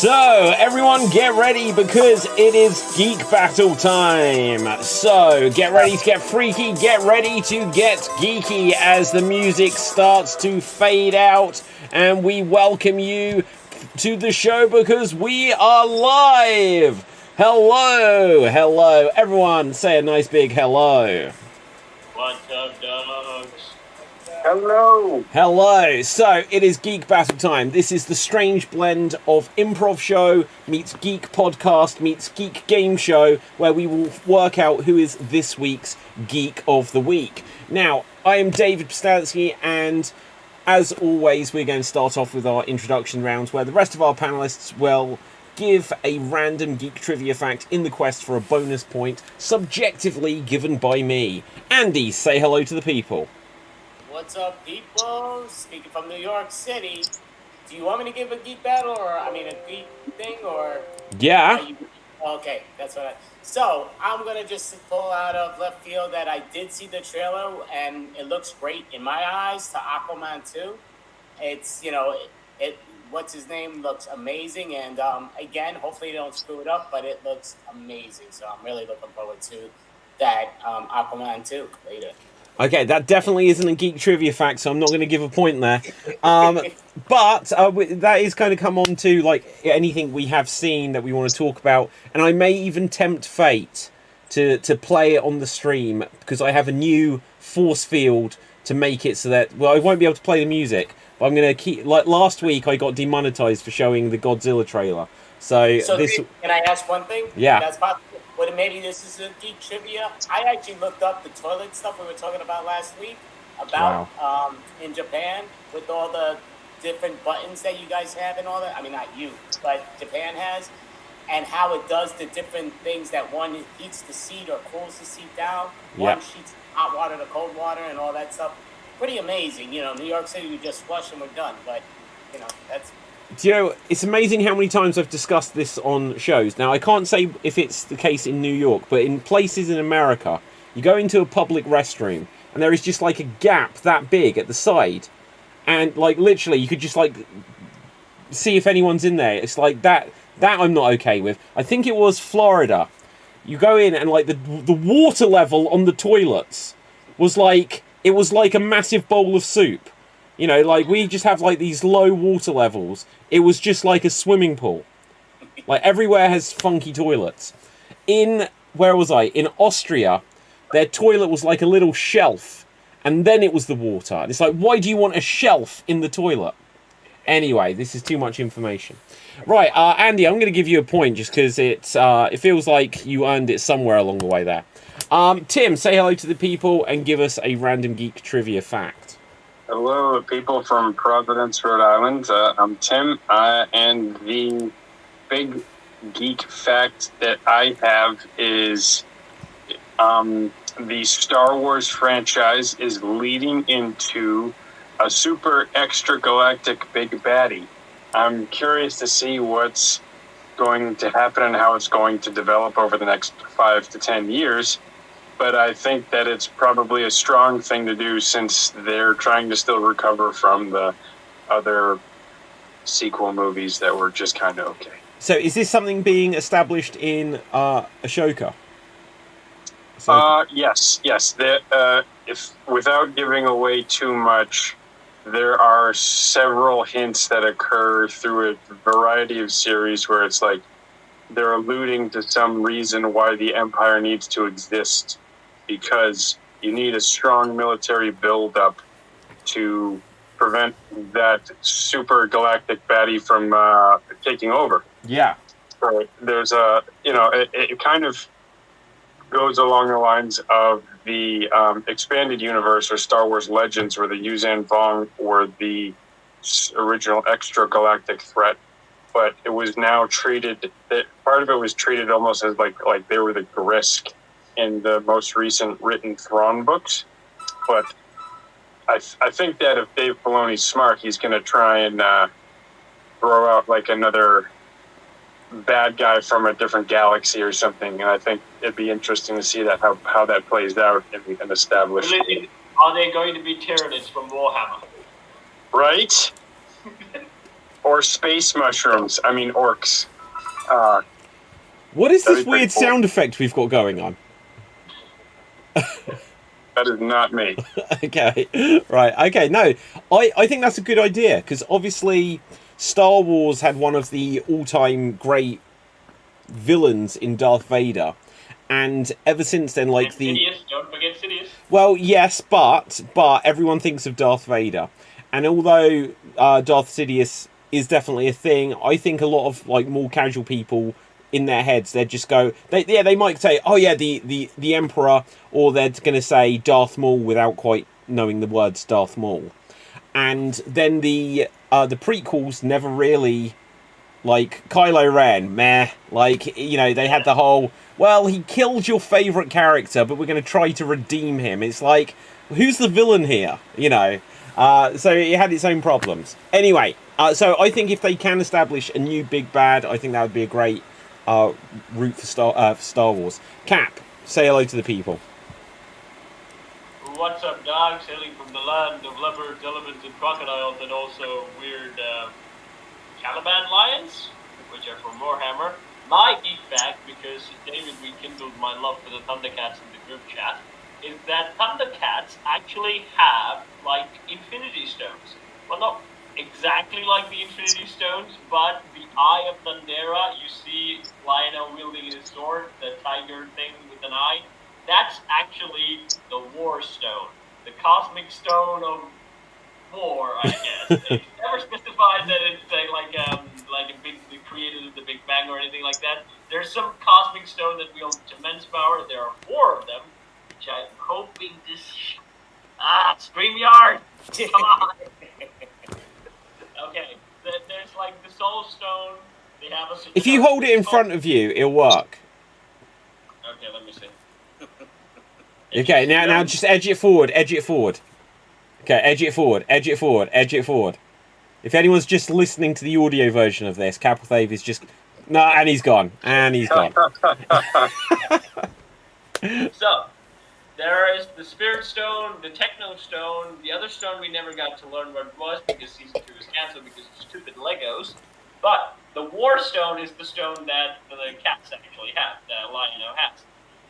So, everyone get ready because it is Geek Battle time. So, get ready to get freaky, get ready to get geeky as the music starts to fade out. And we welcome you to the show because we are live. Hello, hello. Everyone say a nice big hello. What's up, dogs? Hello. Hello. So it is Geek Battle time. This is the strange blend of improv show meets geek podcast meets geek game show where we will work out who is this week's Geek of the Week. Now, I am David Postansky, and as always, we're going to start off with our introduction rounds where the rest of our panelists will give a random geek trivia fact in the quest for a bonus point, subjectively given by me. Andy, say hello to the people. What's up, people? Speaking from New York City. Do you want me to give a geek battle, or a geek thing, or? Yeah. Okay, that's what So, I'm going to just pull out of left field that I did see the trailer, and it looks great in my eyes to Aquaman 2. It's, what's his name looks amazing, and again, hopefully they don't screw it up, but it looks amazing. So, I'm really looking forward to that Aquaman 2 later. Okay, that definitely isn't a geek trivia fact, so I'm not going to give a point there. But that is kind of come on to like anything we have seen that we want to talk about, and I may even tempt fate to play it on the stream because I have a new force field to make it so that I won't be able to play the music, but I'm going to keep like last week I got demonetized for showing the Godzilla trailer. So this. Can I ask one thing? Yeah. That's possible. Well, maybe this is a geek trivia. I actually looked up the toilet stuff we were talking about last week about in Japan with all the different buttons that you guys have and all that. I mean, not you, but Japan has, and how it does the different things that one heats the seat or cools the seat down. One heats hot water to cold water and all that stuff. Pretty amazing. New York City, we just flush and we're done. But, that's... Do you know, it's amazing how many times I've discussed this on shows. Now, I can't say if it's the case in New York, but in places in America, you go into a public restroom, and there is just, like, a gap that big at the side. And, like, literally, you could just, like, see if anyone's in there. It's like, that I'm not okay with. I think it was Florida. You go in, and, like, the water level on the toilets was, like, it was like a massive bowl of soup. Like, we just have, like, these low water levels. It was just like a swimming pool. Like, everywhere has funky toilets. Where was I? In Austria, their toilet was like a little shelf. And then it was the water. And it's like, why do you want a shelf in the toilet? Anyway, this is too much information. Right, Andy, I'm going to give you a point just because it feels like you earned it somewhere along the way there. Tim, say hello to the people and give us a random geek trivia fact. Hello, people from Providence, Rhode Island. I'm Tim, and the big geek fact that I have is the Star Wars franchise is leading into a super extra galactic big baddie. I'm curious to see what's going to happen and how it's going to develop over the next 5 to 10 years. But I think that it's probably a strong thing to do since they're trying to still recover from the other sequel movies that were just kind of okay. So is this something being established in Ashoka? Yes. If without giving away too much, there are several hints that occur through a variety of series where it's like they're alluding to some reason why the Empire needs to exist because you need a strong military buildup to prevent that super galactic baddie from taking over. Yeah. So there's it kind of goes along the lines of the expanded universe or Star Wars Legends, where the Yuuzhan Vong were the original extragalactic threat, but it was now treated. Part of it was treated almost as like they were the Grisk in the most recent written Thrawn books. But I think that if Dave Filoni's smart, he's going to try and throw out like another bad guy from a different galaxy or something, and I think it'd be interesting to see that how that plays out and established. Are they going to be Tyranids from Warhammer? Right? Or space mushrooms. I mean, orcs. What is this weird sound effect we've got going on? That is not me. Okay, right. Okay, no, I think that's a good idea, because obviously Star Wars had one of the all-time great villains in Darth Vader, and ever since then, like Sidious, don't forget Sidious. Well, yes, but everyone thinks of Darth Vader, and although Darth Sidious is definitely a thing, I think a lot of like more casual people in their heads, they'd just go, they might say, oh yeah, the Emperor, or they're going to say Darth Maul without quite knowing the words Darth Maul. And then the prequels never really, like, Kylo Ren, meh. Like, you know, they had the whole, well, he killed your favourite character, but we're going to try to redeem him. It's like, who's the villain here? You know? So it had its own problems. Anyway, so I think if they can establish a new big bad, I think that would be a great route for Star Wars. Cap, say hello to the people. What's up, dog? Sailing from the land of leopards, elephants, and crocodiles, and also weird Caliban lions, which are from Warhammer. My geek fact, because David rekindled my love for the Thundercats in the group chat, is that Thundercats actually have, like, Infinity Stones. Well, not exactly like the Infinity Stones, but the Eye of Thundera, you see Lionel wielding his sword, the tiger thing with an eye. That's actually the War Stone, the Cosmic Stone of War, I guess. It's never specified that it's the created of the Big Bang or anything like that. There's some Cosmic Stone that wields immense power. There are 4 of them, which I'm hoping this... StreamYard! Come on! Okay, there's like the Soul Stone. They have a... If you hold it in front of you, it'll work. Okay, let me see. Okay, now just edge it forward, Okay, edge it forward. If anyone's just listening to the audio version of this, Capelthave is just... No, and he's gone. So, there is the Spirit Stone, the Techno Stone, the other stone we never got to learn what it was because Season 2 was cancelled because of stupid Legos. But the War Stone is the stone that the cats actually have, that Lionel has,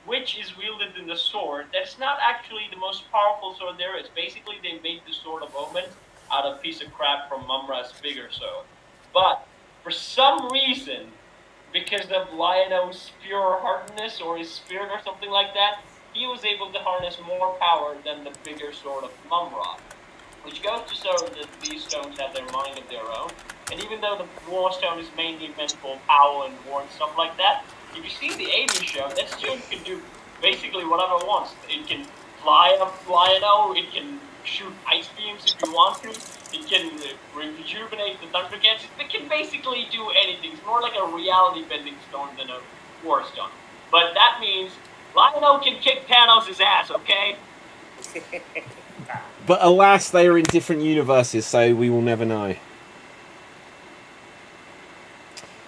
which is wielded in the sword. That's not actually the most powerful sword there is. Basically, they made the Sword of Omen out of a piece of crap from Mumra's bigger sword. But for some reason, because of Lionel's pure hardness or his spirit or something like that, he was able to harness more power than the bigger sword of Mumra, which goes to show that these stones have their mind of their own. And even though the War Stone is mainly meant for power and war and stuff like that, if you see the 80s show, that stone can do basically whatever it wants. It can fly up Lionel, it can shoot ice beams if you want to, it can rejuvenate the Thundercats, it can basically do anything. It's more like a reality-bending stone than a War Stone. But that means Lionel can kick Thanos' ass, okay? But alas, they are in different universes, so we will never know.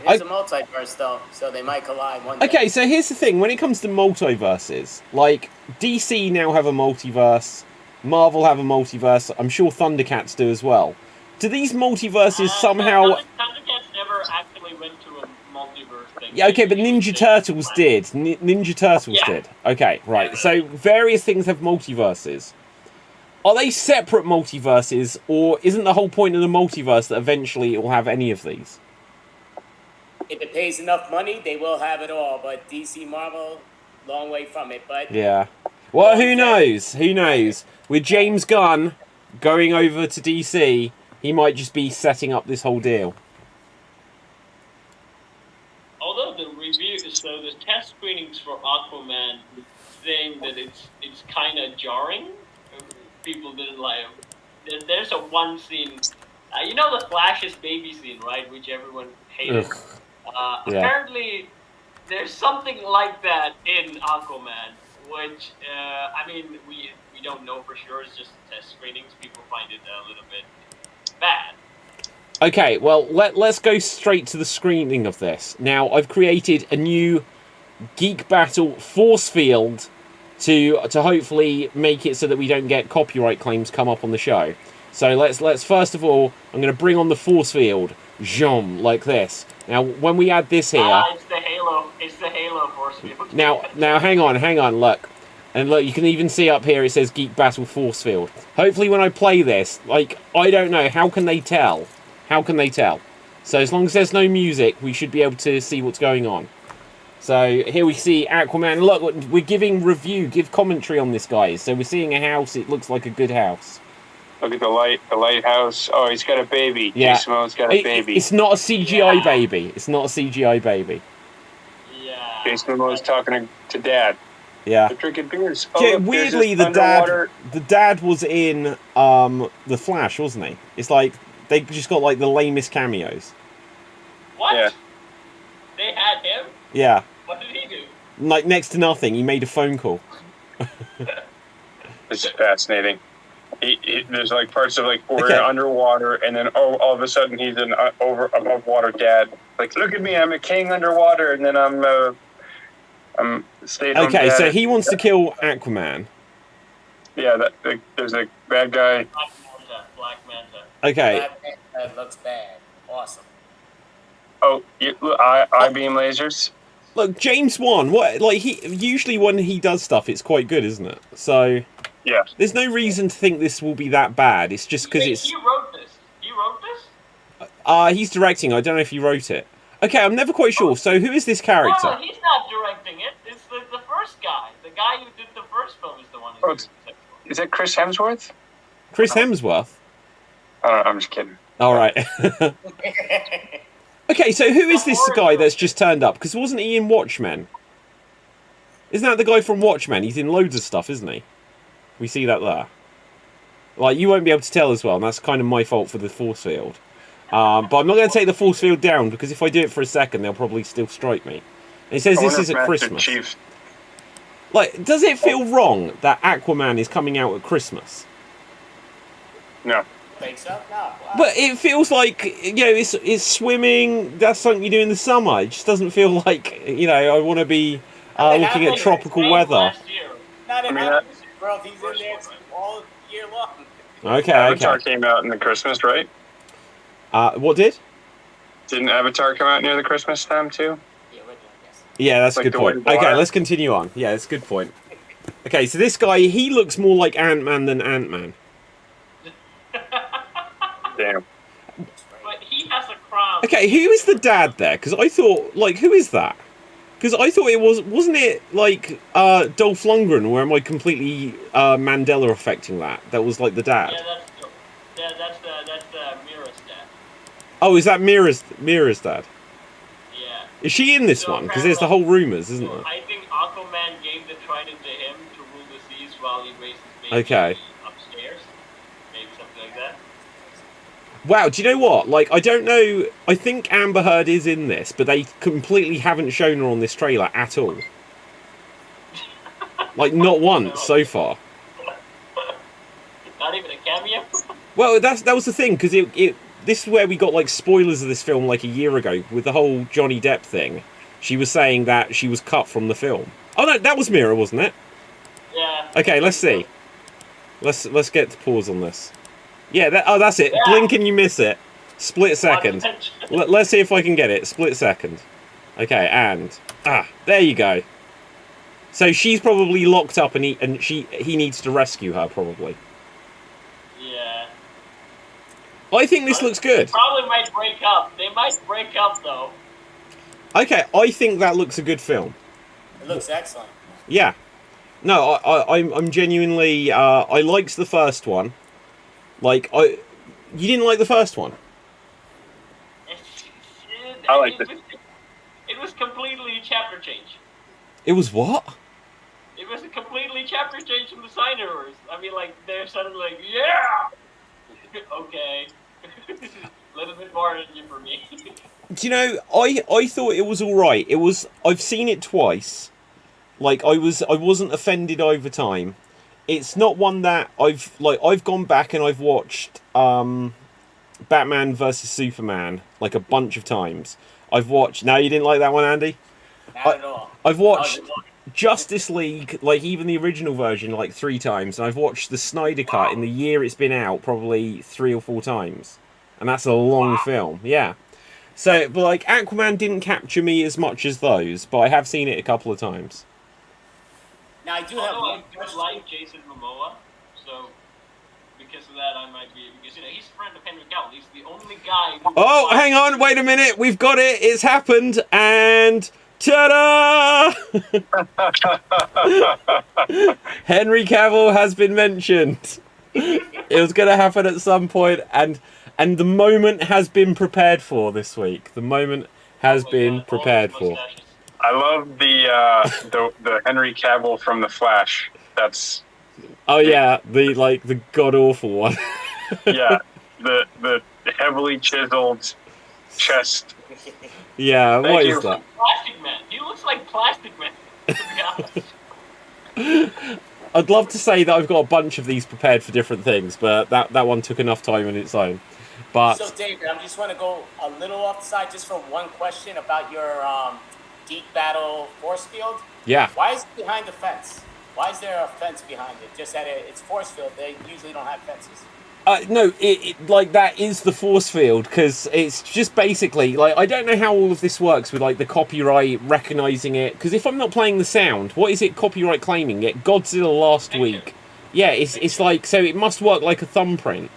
It's a multiverse, though, so they might collide one day. Okay, so here's the thing. When it comes to multiverses, like, DC now have a multiverse, Marvel have a multiverse, I'm sure Thundercats do as well. Do these multiverses somehow... Thundercats never actually went to a multiverse thing. Yeah, okay, but Ninja Turtles did. Ninja Turtles did. Okay, right. So, various things have multiverses. Are they separate multiverses, or isn't the whole point of the multiverse that eventually it will have any of these? If it pays enough money, they will have it all. But DC, Marvel, long way from it. But yeah, Well, who knows? Who knows? With James Gunn going over to DC, he might just be setting up this whole deal. Although the reviews, so the test screenings for Aquaman saying that it's kind of jarring. People didn't like him. There's a one scene, you know the Flash's baby scene, right? Which everyone hated. Yeah. Apparently, there's something like that in Aquaman, which I mean we don't know for sure. It's just test screenings. People find it a little bit bad. Okay, well, let's go straight to the screening of this. Now, I've created a new Geek Battle force field to hopefully make it so that we don't get copyright claims come up on the show. So let's first of all, I'm going to bring on the force field, Jam, like this. Now, when we add this here, It's the Halo force field. now hang on, look. And look, you can even see up here it says Geek Battle force field. Hopefully when I play this, like, I don't know, how can they tell? How can they tell? So as long as there's no music, we should be able to see what's going on. So here we see Aquaman. Look, we're giving review, give commentary on this, guys. So we're seeing a house. It looks like a good house. Look at the lighthouse. Oh, he's got a baby. Yeah. Jason Momoa's got a baby. It's not a CGI baby. It's not a CGI baby. Yeah. Jason Momoa's talking to Dad. Yeah. They're drinking beers. Yeah, look, weirdly, the dad was in The Flash, wasn't he? It's like they just got like the lamest cameos. What? Yeah. They had him? Yeah. What did he do? Like next to nothing. He made a phone call. This is fascinating. There's like parts of like we're Okay. underwater, and then all of a sudden he's an above water dad. Like, look at me, I'm a king underwater, and then I'm staying home Okay, dad. so he wants to kill Aquaman. Yeah, there's a bad guy. Black Manta. Okay. That looks bad. Awesome. Oh, I beam lasers. Look, James Wan. What? Like he usually when he does stuff, it's quite good, isn't it? So Yeah. there's no reason to think this will be that bad. It's just because it's. He wrote this. He wrote this? He's directing. I don't know if he wrote it. Okay, I'm never quite sure. So who is this character? No, he's not directing it. It's the first guy. The guy who did the first film is the one who's doing the second one. Is that Chris Hemsworth? Chris Hemsworth. I'm just kidding. All right. Okay, so who is this guy that's just turned up? Because wasn't he in Watchmen? Isn't that the guy from Watchmen? He's in loads of stuff, isn't he? We see that there. Like, you won't be able to tell as well, and that's kind of my fault for the force field. But I'm not going to take the force field down, because if I do it for a second, they'll probably still strike me. And he says this is at Christmas. Chief. Like, does it feel wrong that Aquaman is coming out at Christmas? No. Think so? No. Wow. But it feels like, you know, it's swimming, that's something you do in the summer. It just doesn't feel like, you know, I want to be looking at tropical weather. Last year. Not in I mean, August, bro. He's in there all year long. Okay, Avatar okay. came out in the Christmas, right? What did? Didn't Avatar come out near the Christmas time too? Yeah, we're doing this. Yeah, that's a Like good the point. wind Okay, water? let's continue on. Yeah, that's a good point. Okay, so this guy, he looks more like Ant-Man than Ant-Man. Damn. But he has a crown. Okay, who is the dad there? Because I thought, like, who is that? Because I thought it wasn't it like Dolph Lundgren, or am I completely Mandela affecting that? That was like the dad. Yeah, that's the Mira's dad. Oh, is that Mira's dad? Yeah. Is she in this So one? Because there's the whole rumors, isn't So there? I think Aquaman gave the trident to him to rule the seas while he raised his baby Okay. upstairs. Maybe something like that. Wow, do you know what? Like, I don't know. I think Amber Heard is in this, but they completely haven't shown her on this trailer at all. Like, not once so far. Not even a cameo? Well, that was the thing, because this is where we got, like, spoilers of this film, like, a year ago, with the whole Johnny Depp thing. She was saying that she was cut from the film. Oh, no, that was Mira, wasn't it? Yeah. Okay, let's see. Let's get to pause on this. Yeah, that's it. Yeah. Blink and you miss it. Split second. Let's see if I can get it. Split second. Okay, and there you go. So she's probably locked up, and he needs to rescue her, probably. Yeah. I think this looks good. They probably might break up. They might break up, though. Okay, I think that looks a good film. It looks excellent. Yeah. No, I'm genuinely. I liked the first one. Like you didn't like the first one. I like it. It was completely a chapter change. It was what? It was a completely chapter change from the Signers. I mean, like, they're suddenly like, yeah! Okay. A little bit more energy for me. Do you know, I thought it was alright. It was. I've seen it twice. Like, I wasn't offended over time. It's not one that I've gone back and I've watched Batman versus Superman like a bunch of times. I've watched. No, you didn't like that one, Andy? Not at all. I've watched Justice League, like even the original version, like 3 times, and I've watched the Snyder Cut in the year it's been out probably 3 or 4 times, and that's a long film. Yeah. So, but like Aquaman didn't capture me as much as those, but I have seen it a couple of times. Now I do have one I question. like Jason Momoa, so because of that I might be, because he's a friend of Henry Cavill. He's the only guy who Oh, hang on, wait a minute. We've got it. It's happened, and ta-da! Henry Cavill has been mentioned. It was going to happen at some point, and the moment has been prepared for this week. The moment has been prepared for. I love the Henry Cavill from The Flash. That's Oh yeah, the god awful one. yeah, the heavily chiseled chest. Yeah, Thank what you. is that? Plastic Man. He looks like Plastic Man. To be honest. I'd love to say that I've got a bunch of these prepared for different things, but that one took enough time on its own. But So, David, I just want to go a little off the side just for one question about your Geek Battle force field. yeah, Why is it behind the fence? Why is there a fence behind it? Just that it's force field. They usually don't have fences. no, it like that is the force field, because it's just basically like I don't know how all of this works with like the copyright recognizing it. Because if I'm not playing the sound, what is it copyright claiming? It Godzilla last week. Yeah, it's like, so it must work like a thumbprint.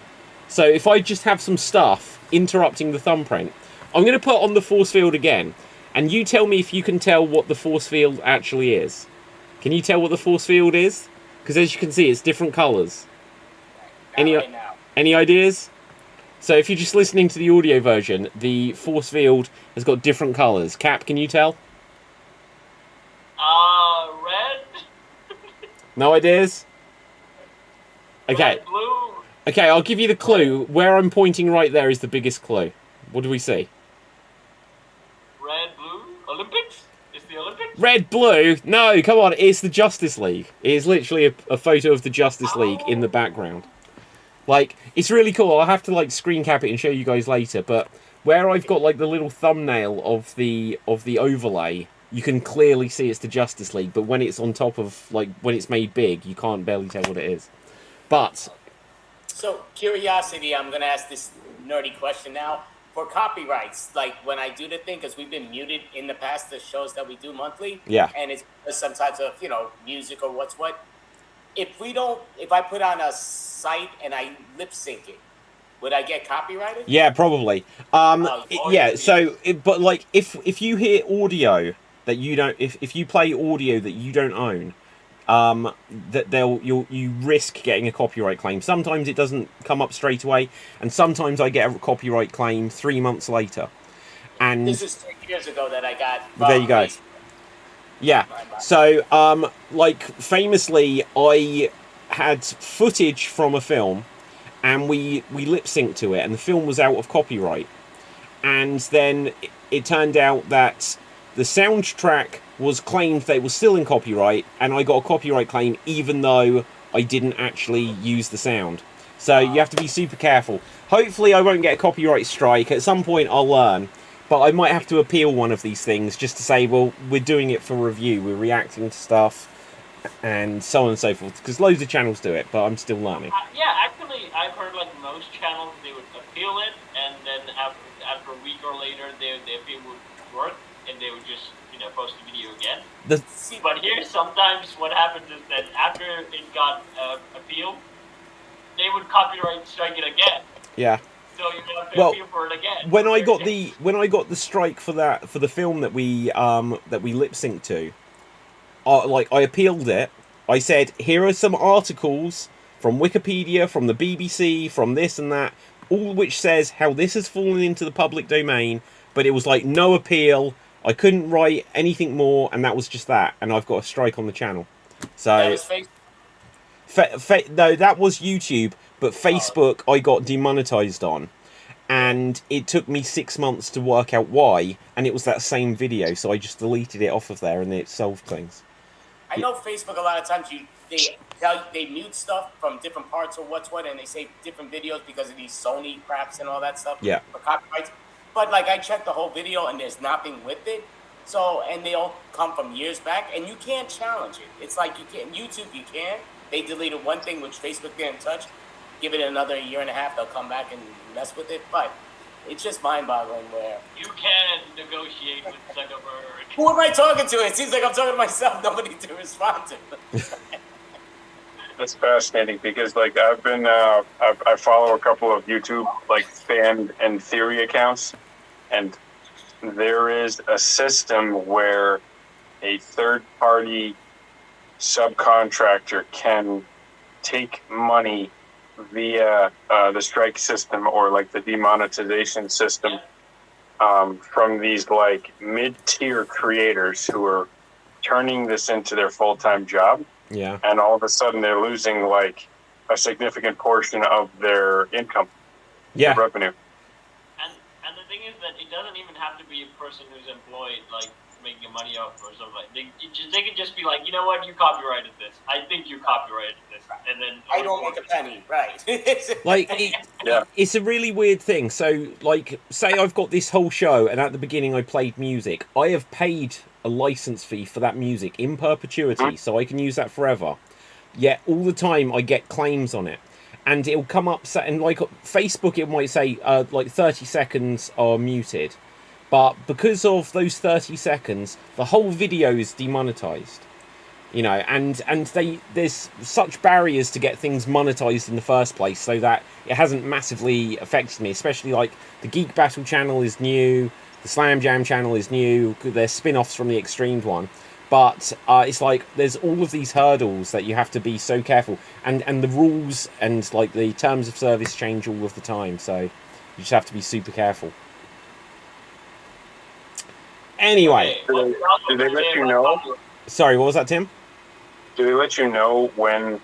So if I just have some stuff interrupting the thumbprint, I'm going to put on the force field again, and you tell me if you can tell what the force field actually is. Can you tell what the force field is? Because as you can see, it's different colours. Right now. Any ideas? So if you're just listening to the audio version, the force field has got different colours. Cap, can you tell? Red. No ideas? Okay. Red, blue. Okay, I'll give you the clue. Where I'm pointing right there is the biggest clue. What do we see? Red, blue. Olympics? It's the Olympics? Red, blue? No, come on. It's the Justice League. It is literally a photo of the Justice League in the background. Like, it's really cool. I'll have to, like, screen cap it and show you guys later. But where I've got, like, the little thumbnail of the overlay, you can clearly see it's the Justice League. But when it's on top of, like, when it's made big, you can't barely tell what it is. But So, curiosity, I'm going to ask this nerdy question now. For copyrights, like when I do the thing, because we've been muted in the past, the shows that we do monthly. Yeah. And it's sometimes of, music or what's what. If I put on a site and I lip sync it, would I get copyrighted? yeah, probably. Yeah. So, but like, if you hear audio that you don't, if you play audio that you don't own, that you risk getting a copyright claim. Sometimes it doesn't come up straight away, and sometimes I get a copyright claim 3 months later. And This is 3 years ago that I got. there you go. Yeah. So, like, famously, I had footage from a film, and we lip synced to it, and the film was out of copyright. And then it turned out that the soundtrack was claimed that it was still in copyright, and I got a copyright claim even though I didn't actually use the sound. So you have to be super careful. Hopefully I won't get a copyright strike. At some point I'll learn. But I might have to appeal one of these things just to say, well, we're doing it for review. We're reacting to stuff and so on and so forth. Because loads of channels do it, but I'm still learning. Yeah, actually, I've heard like most channels, they would appeal it, and then after a week or later, the appeal would work, and they would just post the video again. But here, sometimes what happens is that after it got appealed, they would copyright strike it again. Yeah. So you have to appeal for it again. When I got the strike for the film that we lip synced to, I appealed it, I said, here are some articles from Wikipedia, from the BBC, from this and that, all which says how this has fallen into the public domain, but it was like no appeal. I couldn't write anything more, and that was just that. And I've got a strike on the channel. So That was Facebook. no, that was YouTube, but Facebook I got demonetized on. And it took me 6 months to work out why, and it was that same video, so I just deleted it off of there, and it solved things. I know Facebook a lot of times they mute stuff from different parts of what's what, and they say different videos because of these Sony craps and all that stuff. Yeah. For copyrights. But like I checked the whole video and there's nothing with it. So, and they all come from years back, and you can't challenge it. It's like you can't. YouTube, you can. They deleted one thing which Facebook didn't touch. Give it another year and a half, they'll come back and mess with it. But it's just mind-boggling where You can negotiate with Zuckerberg. who am I talking to? It seems like I'm talking to myself. Nobody to respond to. That's fascinating because, like, I've been, I follow a couple of YouTube, like, fan and theory accounts, and there is a system where a third-party subcontractor can take money via the strike system or, like, the demonetization system from these, like, mid-tier creators who are turning this into their full-time job. Yeah. And all of a sudden they're losing like a significant portion of their income, Yeah. their revenue. And the thing is that it doesn't even have to be a person who's employed, like making money off or something. They can just be like, you know what, you copyrighted this. I think you copyrighted this, and then I don't make a penny, right? Like, Yeah. it's a really weird thing. So, like, say I've got this whole show, and at the beginning I played music. I have paid a license fee for that music in perpetuity, so I can use that forever. Yet all the time I get claims on it, and it'll come up, and like Facebook, it might say like 30 seconds are muted, but because of those 30 seconds, the whole video is demonetized. You know, and there's such barriers to get things monetized in the first place, so that it hasn't massively affected me. Especially like the Geek Battle channel is new, the Slam Jam channel is new. There's spin-offs from the Xstreamed one, but it's like there's all of these hurdles that you have to be so careful, and the rules and like the terms of service change all of the time, so you just have to be super careful. Anyway, Do they let you know? sorry, what was that, Tim? Do they let you know when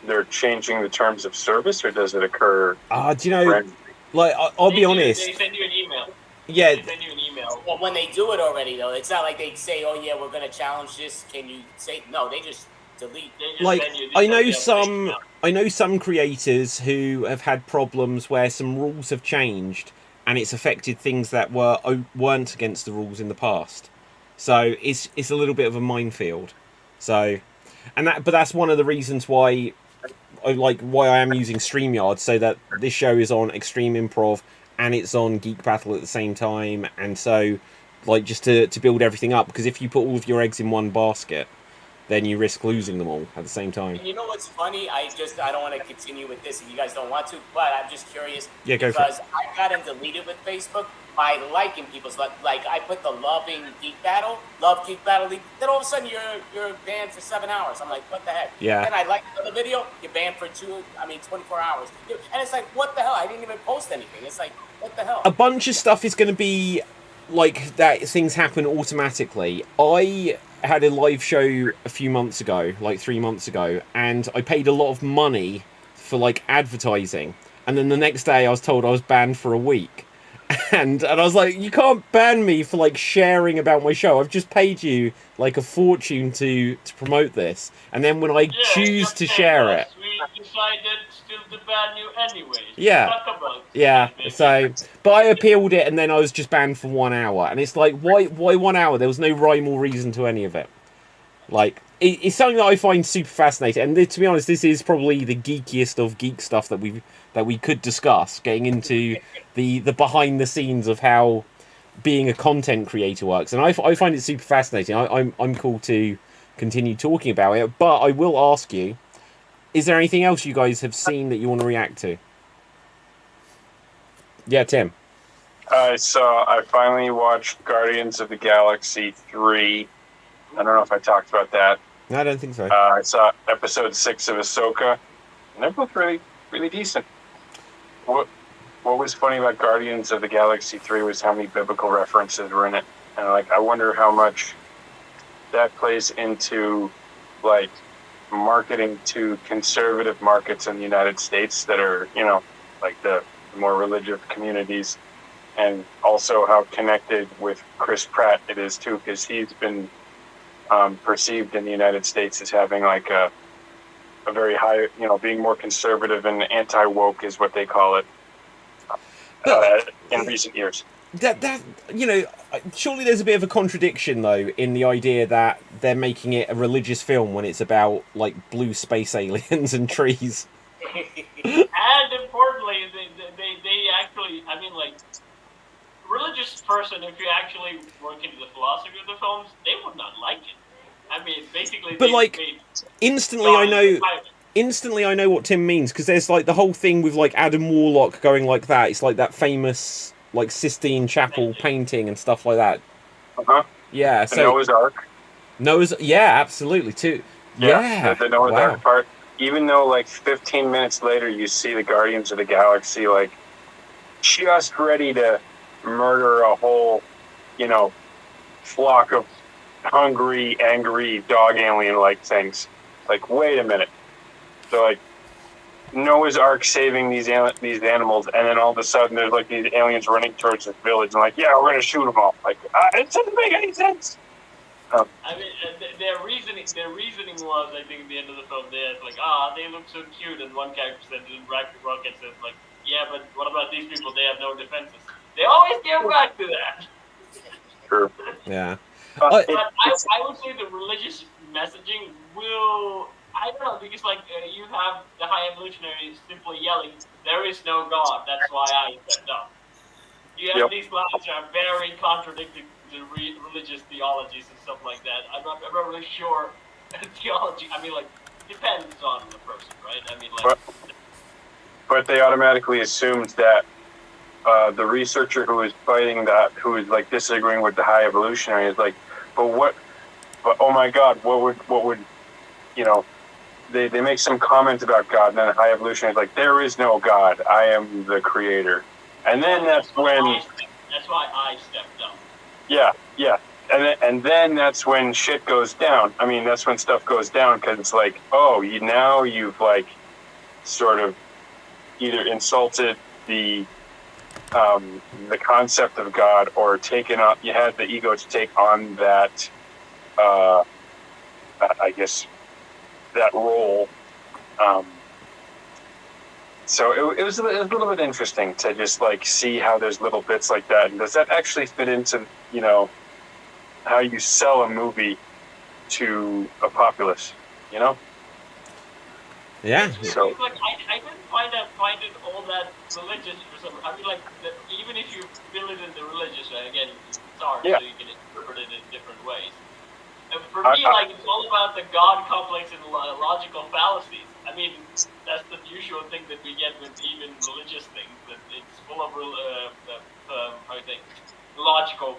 they're changing the terms of service, or does it occur? Do you know? randomly? Like, I'll be honest. They send you an email. Yeah, They send you an email. Well, when they do it already, though, it's not like they say, "Oh yeah, we're going to challenge this." Can you say no? They just delete. They just like send you- I they know send you a some email. I know some creators who have had problems where some rules have changed and it's affected things that weren't against the rules in the past. So it's a little bit of a minefield. So, but that's one of the reasons why I am using StreamYard, so that this show is on Extreme Improv and it's on Geek Battle at the same time, and so like just to build everything up, because if you put all of your eggs in one basket, then you risk losing them all at the same time. And you know what's funny? I don't want to continue with this if you guys don't want to, but I'm just curious. Yeah, go for it. Because I got deleted with Facebook by liking people's like I put the love Geek Battle league. Then all of a sudden you're banned for 7 hours. I'm like, what the heck? Yeah. And I like the video, you're banned for 24 hours. And it's like, what the hell? I didn't even post anything. It's like, what the hell? A bunch of stuff is going to be like that. Things happen automatically. I had a live show a few months ago, like 3 months ago, and I paid a lot of money for like advertising, and then the next day I was told I was banned for a week. And I was like, you can't ban me for like sharing about my show. I've just paid you like a fortune to promote this, and then when I choose to share it, we decided still to ban you anyways. Yeah. Talk about yeah. So, but I appealed it, and then I was just banned for 1 hour, and it's like, why 1 hour? There was no rhyme or reason to any of it. Like, it's something that I find super fascinating, and to be honest, this is probably the geekiest of geek stuff that we could discuss, getting into the behind the scenes of how being a content creator works, and I find it super fascinating. I'm cool to continue talking about it, but I will ask you, is there anything else you guys have seen that you want to react to? Yeah, Tim. I finally watched Guardians of the Galaxy 3. I don't know if I talked about that. No, I don't think so. I saw episode 6 of Ahsoka, and they're both really, really decent. What was funny about Guardians of the Galaxy 3 was how many biblical references were in it. And I wonder how much that plays into marketing to conservative markets in the United States that are, the more religious communities, and also how connected with Chris Pratt it is too, because he's been perceived in the United States as having a very high, being more conservative and anti-woke is what they call it in recent years. That surely there's a bit of a contradiction though in the idea that they're making it a religious film when it's about blue space aliens and trees. And importantly, they actually, religious person, if you actually work into the philosophy of the films, they would not like it. I mean, basically, but instantly I know what Tim means, because there's the whole thing with Adam Warlock going like that. It's that famous Sistine Chapel painting and stuff like that. Yeah. The Noah's Ark. Absolutely too. Yeah. The Noah's Ark part. Even though 15 minutes later you see the Guardians of the Galaxy just ready to murder a whole, flock of hungry, angry dog alien things. Wait a minute. So Noah's Ark saving these animals, and then all of a sudden there's these aliens running towards this village, and we're gonna shoot them all. It doesn't make any sense. Their reasoning was, I think, at the end of the film, they look so cute, and one character said to Rocket says yeah, but what about these people? They have no defenses. They always get back to that. Sure. Yeah. But I would say the religious messaging will, I don't know, because you have the high evolutionaries simply yelling, "There is no God, that's why I stepped up." You have these lines that are very contradicting to religious theologies and stuff like that. I'm not really sure theology. Depends on the person, right? But they automatically assumed that the researcher who is fighting that, who is disagreeing with the high evolutionary, is but oh my God, what would they make some comment about God, and then the high evolutionary is there is no God, I am the creator. And then that's why I stepped up. Yeah. And then that's when shit goes down. That's when stuff goes down, because it's now you've sort of either insulted the concept of God, or you had the ego to take on that, I guess, that role. So it was a little bit interesting to just see how there's little bits like that, and does that actually fit into how you sell a movie to a populace, Yeah. So I didn't find it all that religious for some. Even if you fill it in the religious, again, it's art, so you can interpret it in different ways. And for me, it's all about the God complex and logical fallacies. That's the usual thing that we get with even religious things. That it's full of logical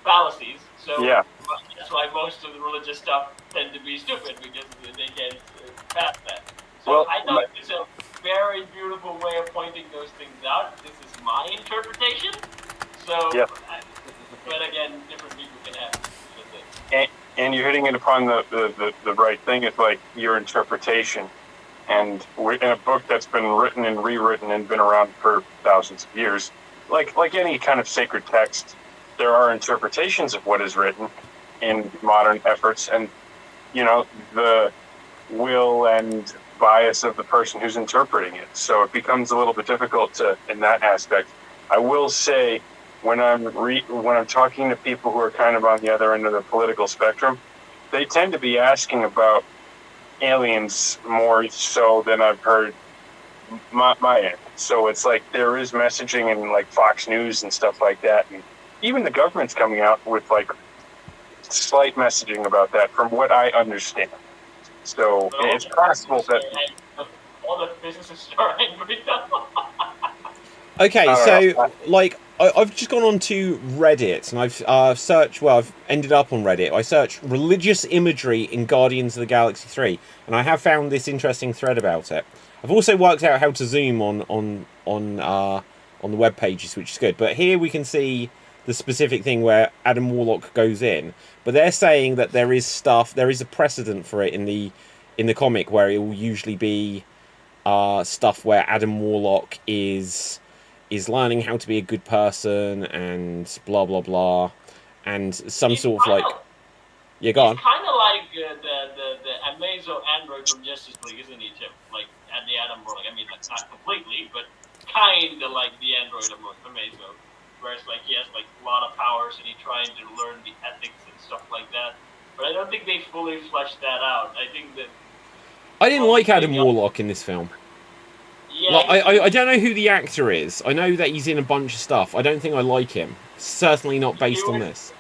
fallacies. So that's why most of the religious stuff tend to be stupid, because they get past that. So I thought it's a very beautiful way of pointing those things out. This is my interpretation. So, but again, different people can have. And you're hitting it upon the right thing. It's your interpretation. And we're in a book that's been written and rewritten and been around for thousands of years, like any kind of sacred text, there are interpretations of what is written in modern efforts, and the will and bias of the person who's interpreting it. So it becomes a little bit difficult in that aspect. I will say, when I'm talking to people who are kind of on the other end of the political spectrum, they tend to be asking about aliens more so than I've heard my end. So it's there is messaging in Fox News and stuff like that, and even the government's coming out with slight messaging about that, from what I understand. So it's possible that all the businesses are angry. Okay, so I've just gone on to Reddit, and I've searched. Well, I've ended up on Reddit. I searched religious imagery in Guardians of the Galaxy 3, and I have found this interesting thread about it. I've also worked out how to zoom on the web pages, which is good. But here we can see the specific thing where Adam Warlock goes in. But they're saying that there is a precedent for it in the comic where it will usually be stuff where Adam Warlock is learning how to be a good person and blah blah blah, and some sort of like go on. It's kind of like the Amazo android from Justice League, isn't he, Tim? Like the Adam Warlock. I mean, that's not completely, but kind of like the android of Amazo. Where it's like he has like a lot of powers and he's trying to learn the ethics and stuff like that. But I don't think they fully fleshed that out. I think that I didn't like Adam Warlock in this film. Yeah, like, I don't know who the actor is. I know that he's in a bunch of stuff. I don't think I like him. Certainly not based on this.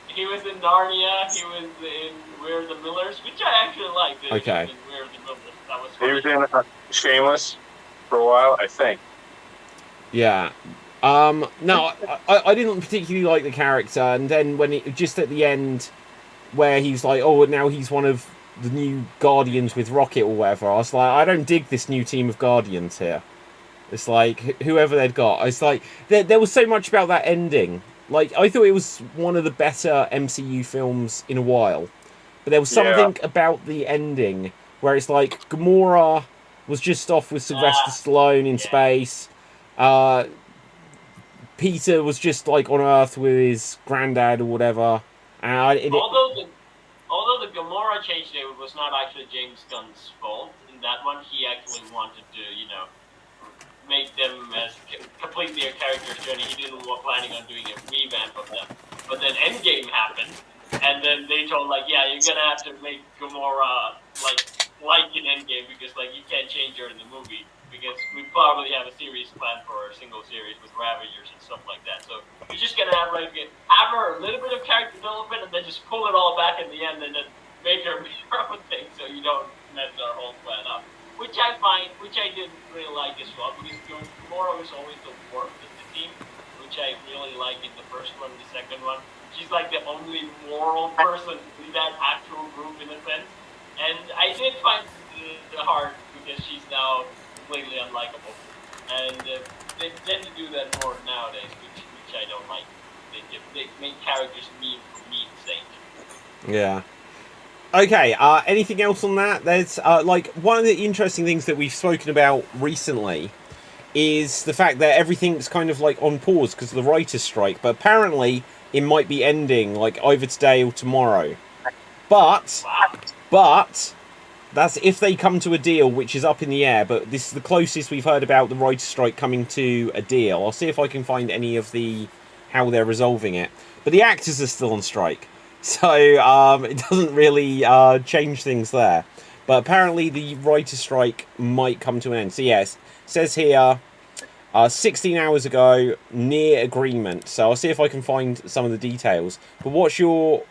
He was in Narnia. He was in We're the Millers, which I actually liked. Okay. He was in We're the Millers. That was He funny. was in Shameless for a while, I think. Yeah. No, I didn't particularly like the character, and then when it just at the end, where he's like, oh, now he's one of the new Guardians with Rocket or whatever, I was like, I don't dig this new team of Guardians here. It's like whoever they'd got. It's like there was so much about that ending. Like I thought it was one of the better MCU films in a while, but there was something about the ending where it's like Gamora was just off with Sylvester Stallone in space. Peter was just like on Earth with his granddad or whatever. Although the Gamora change there was not actually James Gunn's fault. In that one, he actually wanted to, make them as complete their character's journey. He didn't want planning on doing a revamp of them. But then Endgame happened, and then they told yeah, you're gonna have to make Gamora like in Endgame because you can't change her in the movie. Because we probably have a series planned for a single series with Ravagers and stuff like that. So you're just gonna have have her a little bit of character development and then just pull it all back in the end and then make her her own thing so you don't mess our whole plan up. Which I didn't really like as well because Gamora was always the warmth of the team, which I really like in the first one, the second one. She's like the only moral person in that actual group in a sense. And I did find it hard because she's now completely unlikable, and they tend to do that more nowadays, which I don't like. They make characters mean for mean's sake. Yeah. Okay. Anything else on that? There's one of the interesting things that we've spoken about recently is the fact that everything's kind of on pause because of the writers' strike, but apparently it might be ending either today or tomorrow. But that's if they come to a deal, which is up in the air, but this is the closest we've heard about the writer's strike coming to a deal. I'll see if I can find any of how they're resolving it. But the actors are still on strike, so it doesn't really change things there. But apparently the writer's strike might come to an end. So yes, it says here, 16 hours ago, near agreement. So I'll see if I can find some of the details. But what's your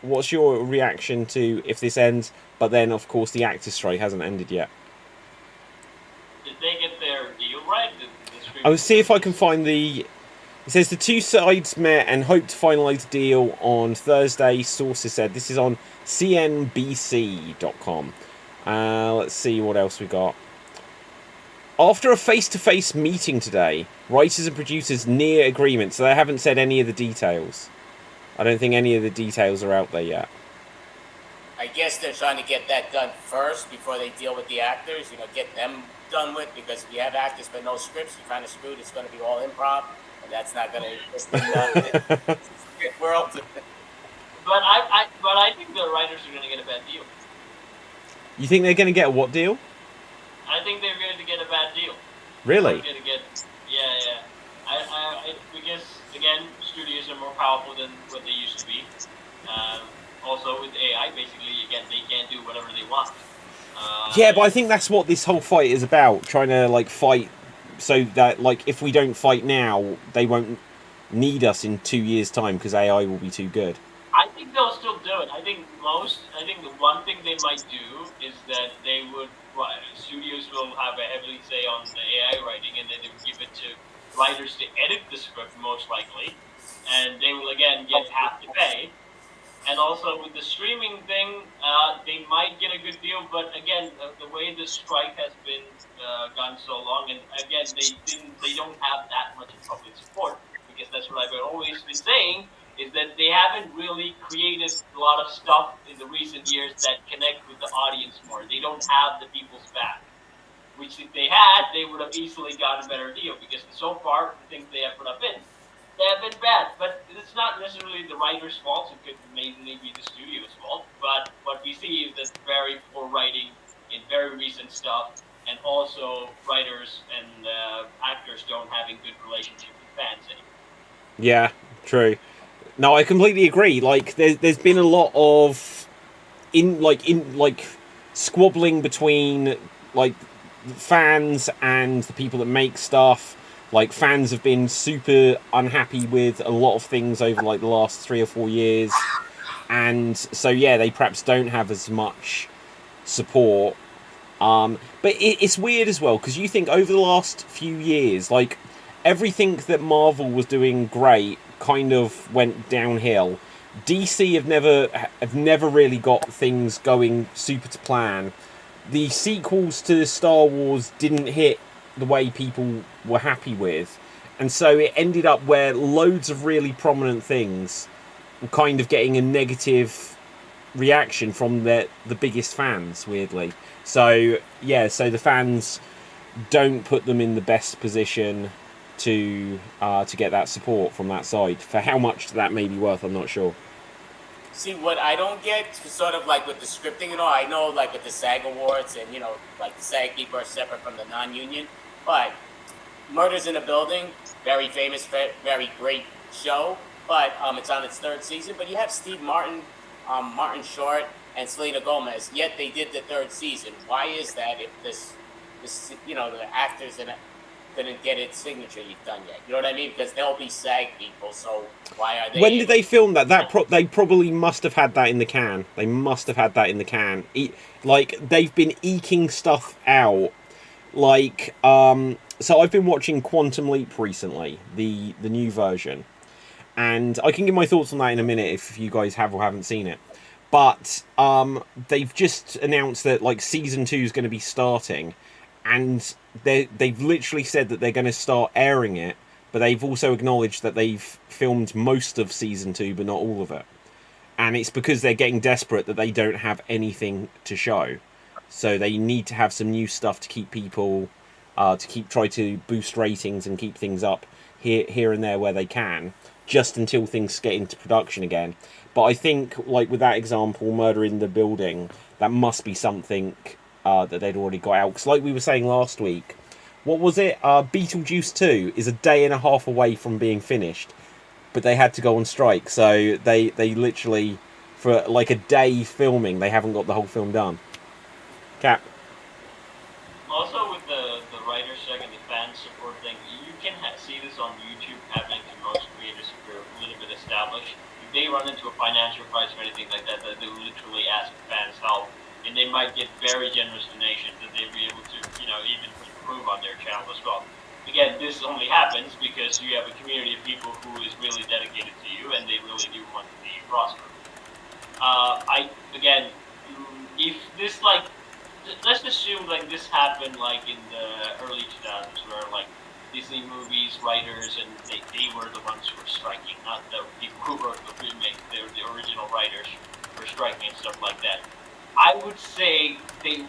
reaction to if this ends? But then, of course, the actors' strike hasn't ended yet. Did they get their deal right? I'll see if I can find the... It says the two sides met and hoped to finalise a deal on Thursday, sources said. This is on cnbc.com. Let's see what else we got. After a face-to-face meeting today, writers and producers near agreement, so they haven't said any of the details. I don't think any of the details are out there yet. I guess they're trying to get that done first before they deal with the actors, get them done with, because if you have actors but no scripts, you're kind of screwed. It's going to be all improv, and that's not going to exist in the world. But I think the writers are going to get a bad deal. You think they're going to get a what deal? I think they're going to get a bad deal. Really? They're going to get, yeah. Because, again, studios are more powerful than what they used to be. Also, with AI, basically, again, they can't do whatever they want. Yeah, but I think that's what this whole fight is about. Trying to, fight so that, if we don't fight now, they won't need us in 2 years' time because AI will be too good. I think they'll still do it. I think the one thing they might do is that studios will have a heavy say on the AI writing, and then they will give it to writers to edit the script, most likely, and they will again get half the pay. And also with the streaming thing, they might get a good deal, but again, the way the strike has been gone so long, and again, they don't have that much public support, because that's what I've always been saying, is that they haven't really created a lot of stuff in the recent years that connect with the audience more. They don't have the people's back, which if they had, they would have easily gotten a better deal, because so far, the things they have put up in, they have been bad, but it's not necessarily the writer's fault. It could mainly be the studio's fault. But what we see is that very poor writing in very recent stuff, and also writers and actors don't having good relationship with fans anymore. Yeah, true. No, I completely agree. Like, there's been a lot of squabbling between like fans and the people that make stuff. Like, fans have been super unhappy with a lot of things over like the last 3 or 4 years, and so yeah, they perhaps don't have as much support. But it's weird as well, because you think over the last few years, like, everything that Marvel was doing great kind of went downhill. DC have never really got things going super to plan. The sequels to Star Wars didn't hit the way people were happy with, and so it ended up where loads of really prominent things were kind of getting a negative reaction from the biggest fans, weirdly. So yeah, so the fans don't put them in the best position to get that support from that side. For how much that may be worth, I'm not sure. See, what I don't get, sort of like with the scripting and all, I know like with the SAG Awards and, like the SAG people are separate from the non-union, but Murders in a Building, very famous, very great show, but it's on its 3rd season, but you have Steve Martin, Martin Short, and Selena Gomez, yet they did the 3rd season. Why is that if this the actors didn't get its signature done yet? You know what I mean? Because they'll be SAG people, so why are they... When did they film that? They probably must have had that in the can. They must have had that in the can. Like, they've been eking stuff out. Like, so I've been watching Quantum Leap recently, the new version. And I can give my thoughts on that in a minute if you guys have or haven't seen it. But they've just announced that, like, season 2 is going to be starting, and they've literally said that they're going to start airing it, but they've also acknowledged that they've filmed most of season 2, but not all of it. And it's because they're getting desperate that they don't have anything to show, so they need to have some new stuff to keep people, try to boost ratings and keep things up here and there where they can, just until things get into production again. But I think, like with that example, Murder in the Building, that must be something that they'd already got out. Because like we were saying last week, what was it? Beetlejuice 2 is a day and a half away from being finished, but they had to go on strike. So they literally, for like a day filming, they haven't got the whole film done. Cap. Also with the writer's strike and the fan support thing, you can see this on YouTube happening to most creators who are a little bit established. If they run into a financial crisis or anything like that, they literally ask fans help, and they might get very generous donations that they'll be able to, even improve on their channel as well. Again, this only happens because you have a community of people who is really dedicated to you, and they really do want to see you prosper. If this, like, let's assume like this happened like in the early 2000s, where like Disney movies writers and they were the ones who were striking, not the people who wrote the remake. They were the original writers who were striking and stuff like that. I would say it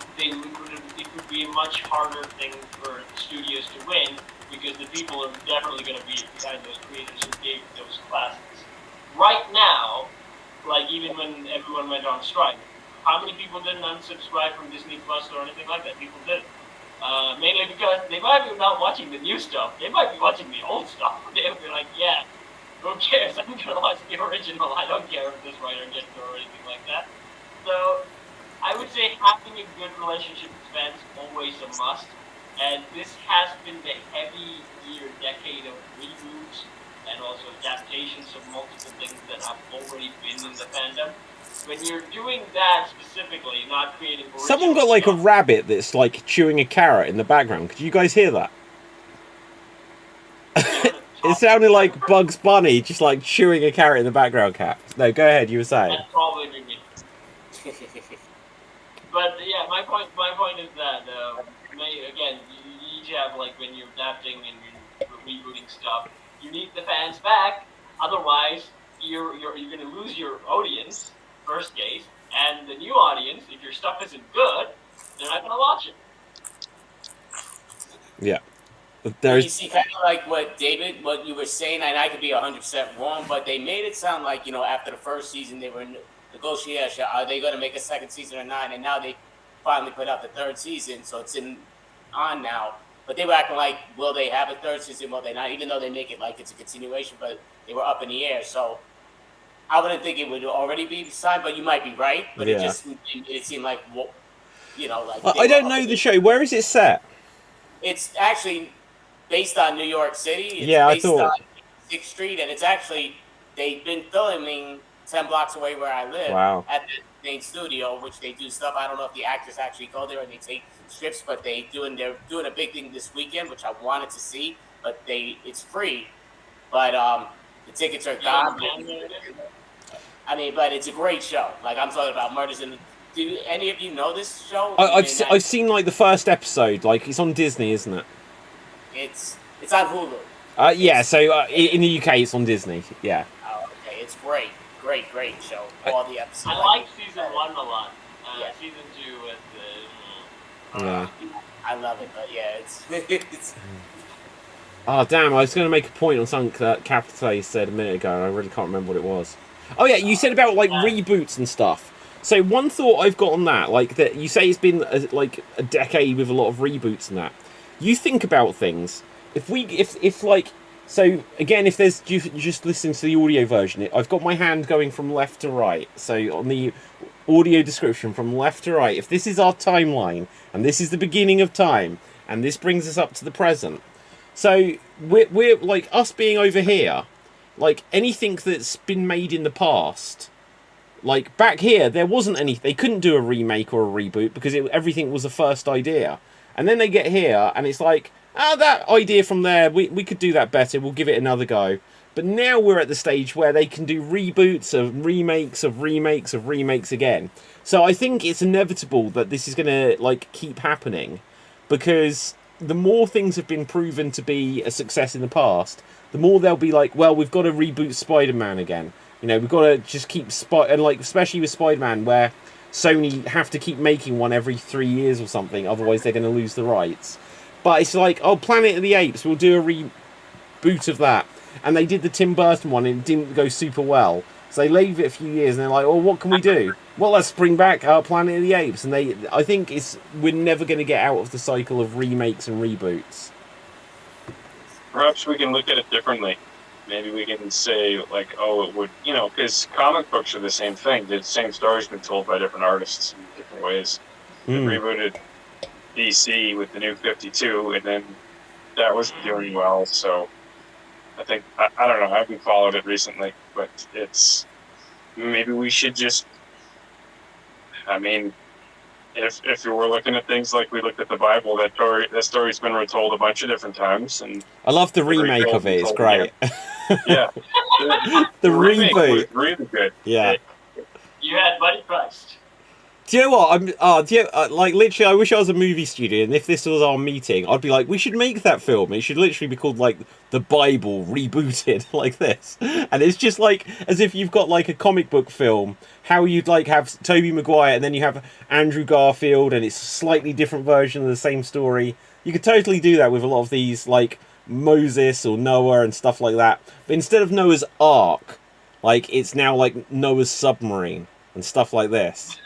would be a much harder thing for studios to win, because the people are definitely going to be behind those creators who gave those classes. Right now, like even when everyone went on strike, how many people didn't unsubscribe from Disney Plus or anything like that? People didn't. Mainly because they might be not watching the new stuff. They might be watching the old stuff. They'll be like, yeah, who cares? I'm going to watch the original. I don't care if this writer gets it or anything like that. So I would say having a good relationship with fans is always a must. And this has been the heavy decade of reboots and also adaptations of multiple things that have already been in the fandom. When you're doing that specifically, not creating original Someone got like stuff, a rabbit that's like chewing a carrot in the background. Could you guys hear that? It sounded like Bugs Bunny just like chewing a carrot in the background. Cap. No, go ahead. You were saying. That's probably me. But yeah, my point is that again, you each have like when you're adapting and you're rebooting stuff, you need the fans back. Otherwise, you're going to lose your audience, first case, and the new audience. If your stuff isn't good, they're not going to watch it. Yeah. You see, kind of like what you were saying, and I could be 100% wrong, but they made it sound like, after the first season, they were negotiating, are they going to make a second season or not? And now they finally put out the third season, so it's on now. But they were acting like, will they have a third season? Will they not? Even though they make it like it's a continuation, but they were up in the air. So I wouldn't think it would already be signed, but you might be right. But it seemed like, I don't know the show. Where is it set? It's actually based on New York City. It's based on 6th Street, and it's actually, they've been filming 10 blocks away where I live at the main studio, which they do stuff. I don't know if the actors actually go there and they take strips, but they're doing a big thing this weekend, which I wanted to see, but it's free. But the tickets are gone. I mean, but it's a great show. Like, I'm talking about Murders in the... Do any of you know this show? I've seen like the first episode. Like, it's on Disney, isn't it? It's on Hulu. So in the UK it's on Disney. Yeah. Oh, okay. It's great show. All the episodes. I like season 1 a lot. Season 2 was I love it, but it's. Oh damn! I was going to make a point on something that Capital said a minute ago, and I really can't remember what it was. Oh yeah, you said about like reboots and stuff. So one thought I've got on that, like that you say it's been like a decade with a lot of reboots and that. You think about things. If there's you just listen to the audio version, I've got my hand going from left to right. So on the audio description from left to right, if this is our timeline and this is the beginning of time and this brings us up to the present. So we're like us being over here, like anything that's been made in the past. Like back here, there wasn't any. They couldn't do a remake or a reboot because everything was a first idea. And then they get here, and it's like, that idea from there, we could do that better. We'll give it another go. But now we're at the stage where they can do reboots of remakes of remakes of remakes again. So I think it's inevitable that this is going to like keep happening, because the more things have been proven to be a success in the past, the more they'll be like, well, we've got to reboot Spider-Man again. We've got to just keep and like especially with Spider-Man, where Sony have to keep making one every 3 years or something, otherwise they're going to lose the rights. But it's like, Planet of the Apes, we'll do a reboot of that. And they did the Tim Burton one and it didn't go super well. So they leave it a few years and they're like, what can we do? Well, let's bring back Planet of the Apes. And I think we're never going to get out of the cycle of remakes and reboots. Perhaps we can look at it differently. Maybe we can say, like, it would, because comic books are the same thing. The same story's been told by different artists in different ways. They rebooted DC with the New 52, and then that was doing well. So I think, I don't know, I haven't followed it recently, but maybe we should just, if you were looking at things like we looked at the Bible, that story's been retold a bunch of different times. And I love the remake of it. It's great. Yeah. The reboot was really good. Yeah. You had Buddy Christ. Do you know what? Like literally, I wish I was a movie studio, and if this was our meeting, I'd be like, we should make that film. It should literally be called like The Bible Rebooted, like this. And it's just like as if you've got like a comic book film, how you'd like have Tobey Maguire, and then you have Andrew Garfield, and it's a slightly different version of the same story. You could totally do that with a lot of these, like Moses or Noah and stuff like that. But instead of Noah's Ark, like it's now like Noah's submarine and stuff like this.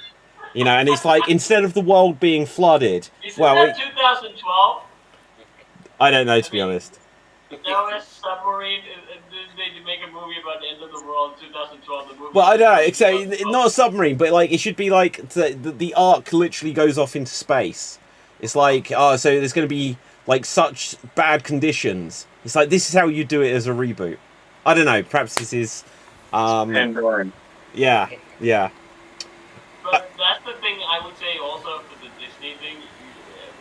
And it's like, instead of the world being flooded... Isn't that 2012? I don't know, to be honest. Noah's submarine, they make a movie about the end of the world in 2012. The movie Well, I don't know, so not a submarine, but like it should be like, the Ark literally goes off into space. It's like, so there's going to be like such bad conditions. It's like, this is how you do it as a reboot. I don't know, perhaps this is... Pandoran. Yeah. But that's the thing I would say also for the Disney thing.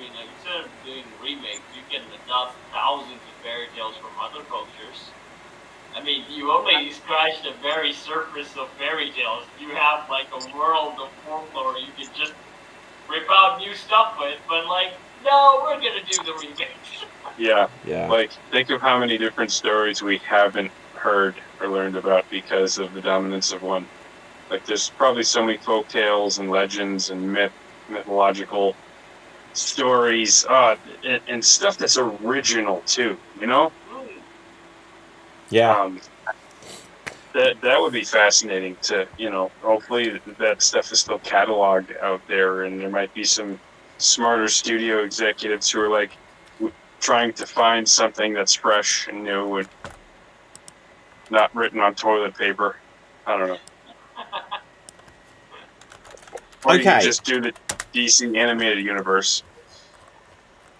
Instead of doing the remakes. You can adopt thousands of fairy tales from other cultures. I mean, you only scratched the very surface of fairy tales. You have like a world of folklore you can just rip out new stuff with, but like, no, we're gonna do the remakes. Yeah. Yeah. Like, think of how many different stories we haven't heard or learned about because of the dominance of one. Like, there's probably so many folk tales and legends and mythological stories, and stuff that's original too, you know? Yeah. That would be fascinating to, hopefully that stuff is still cataloged out there, and there might be some smarter studio executives who are like trying to find something that's fresh and new and not written on toilet paper. I don't know. Or you Okay. just do the DC animated universe.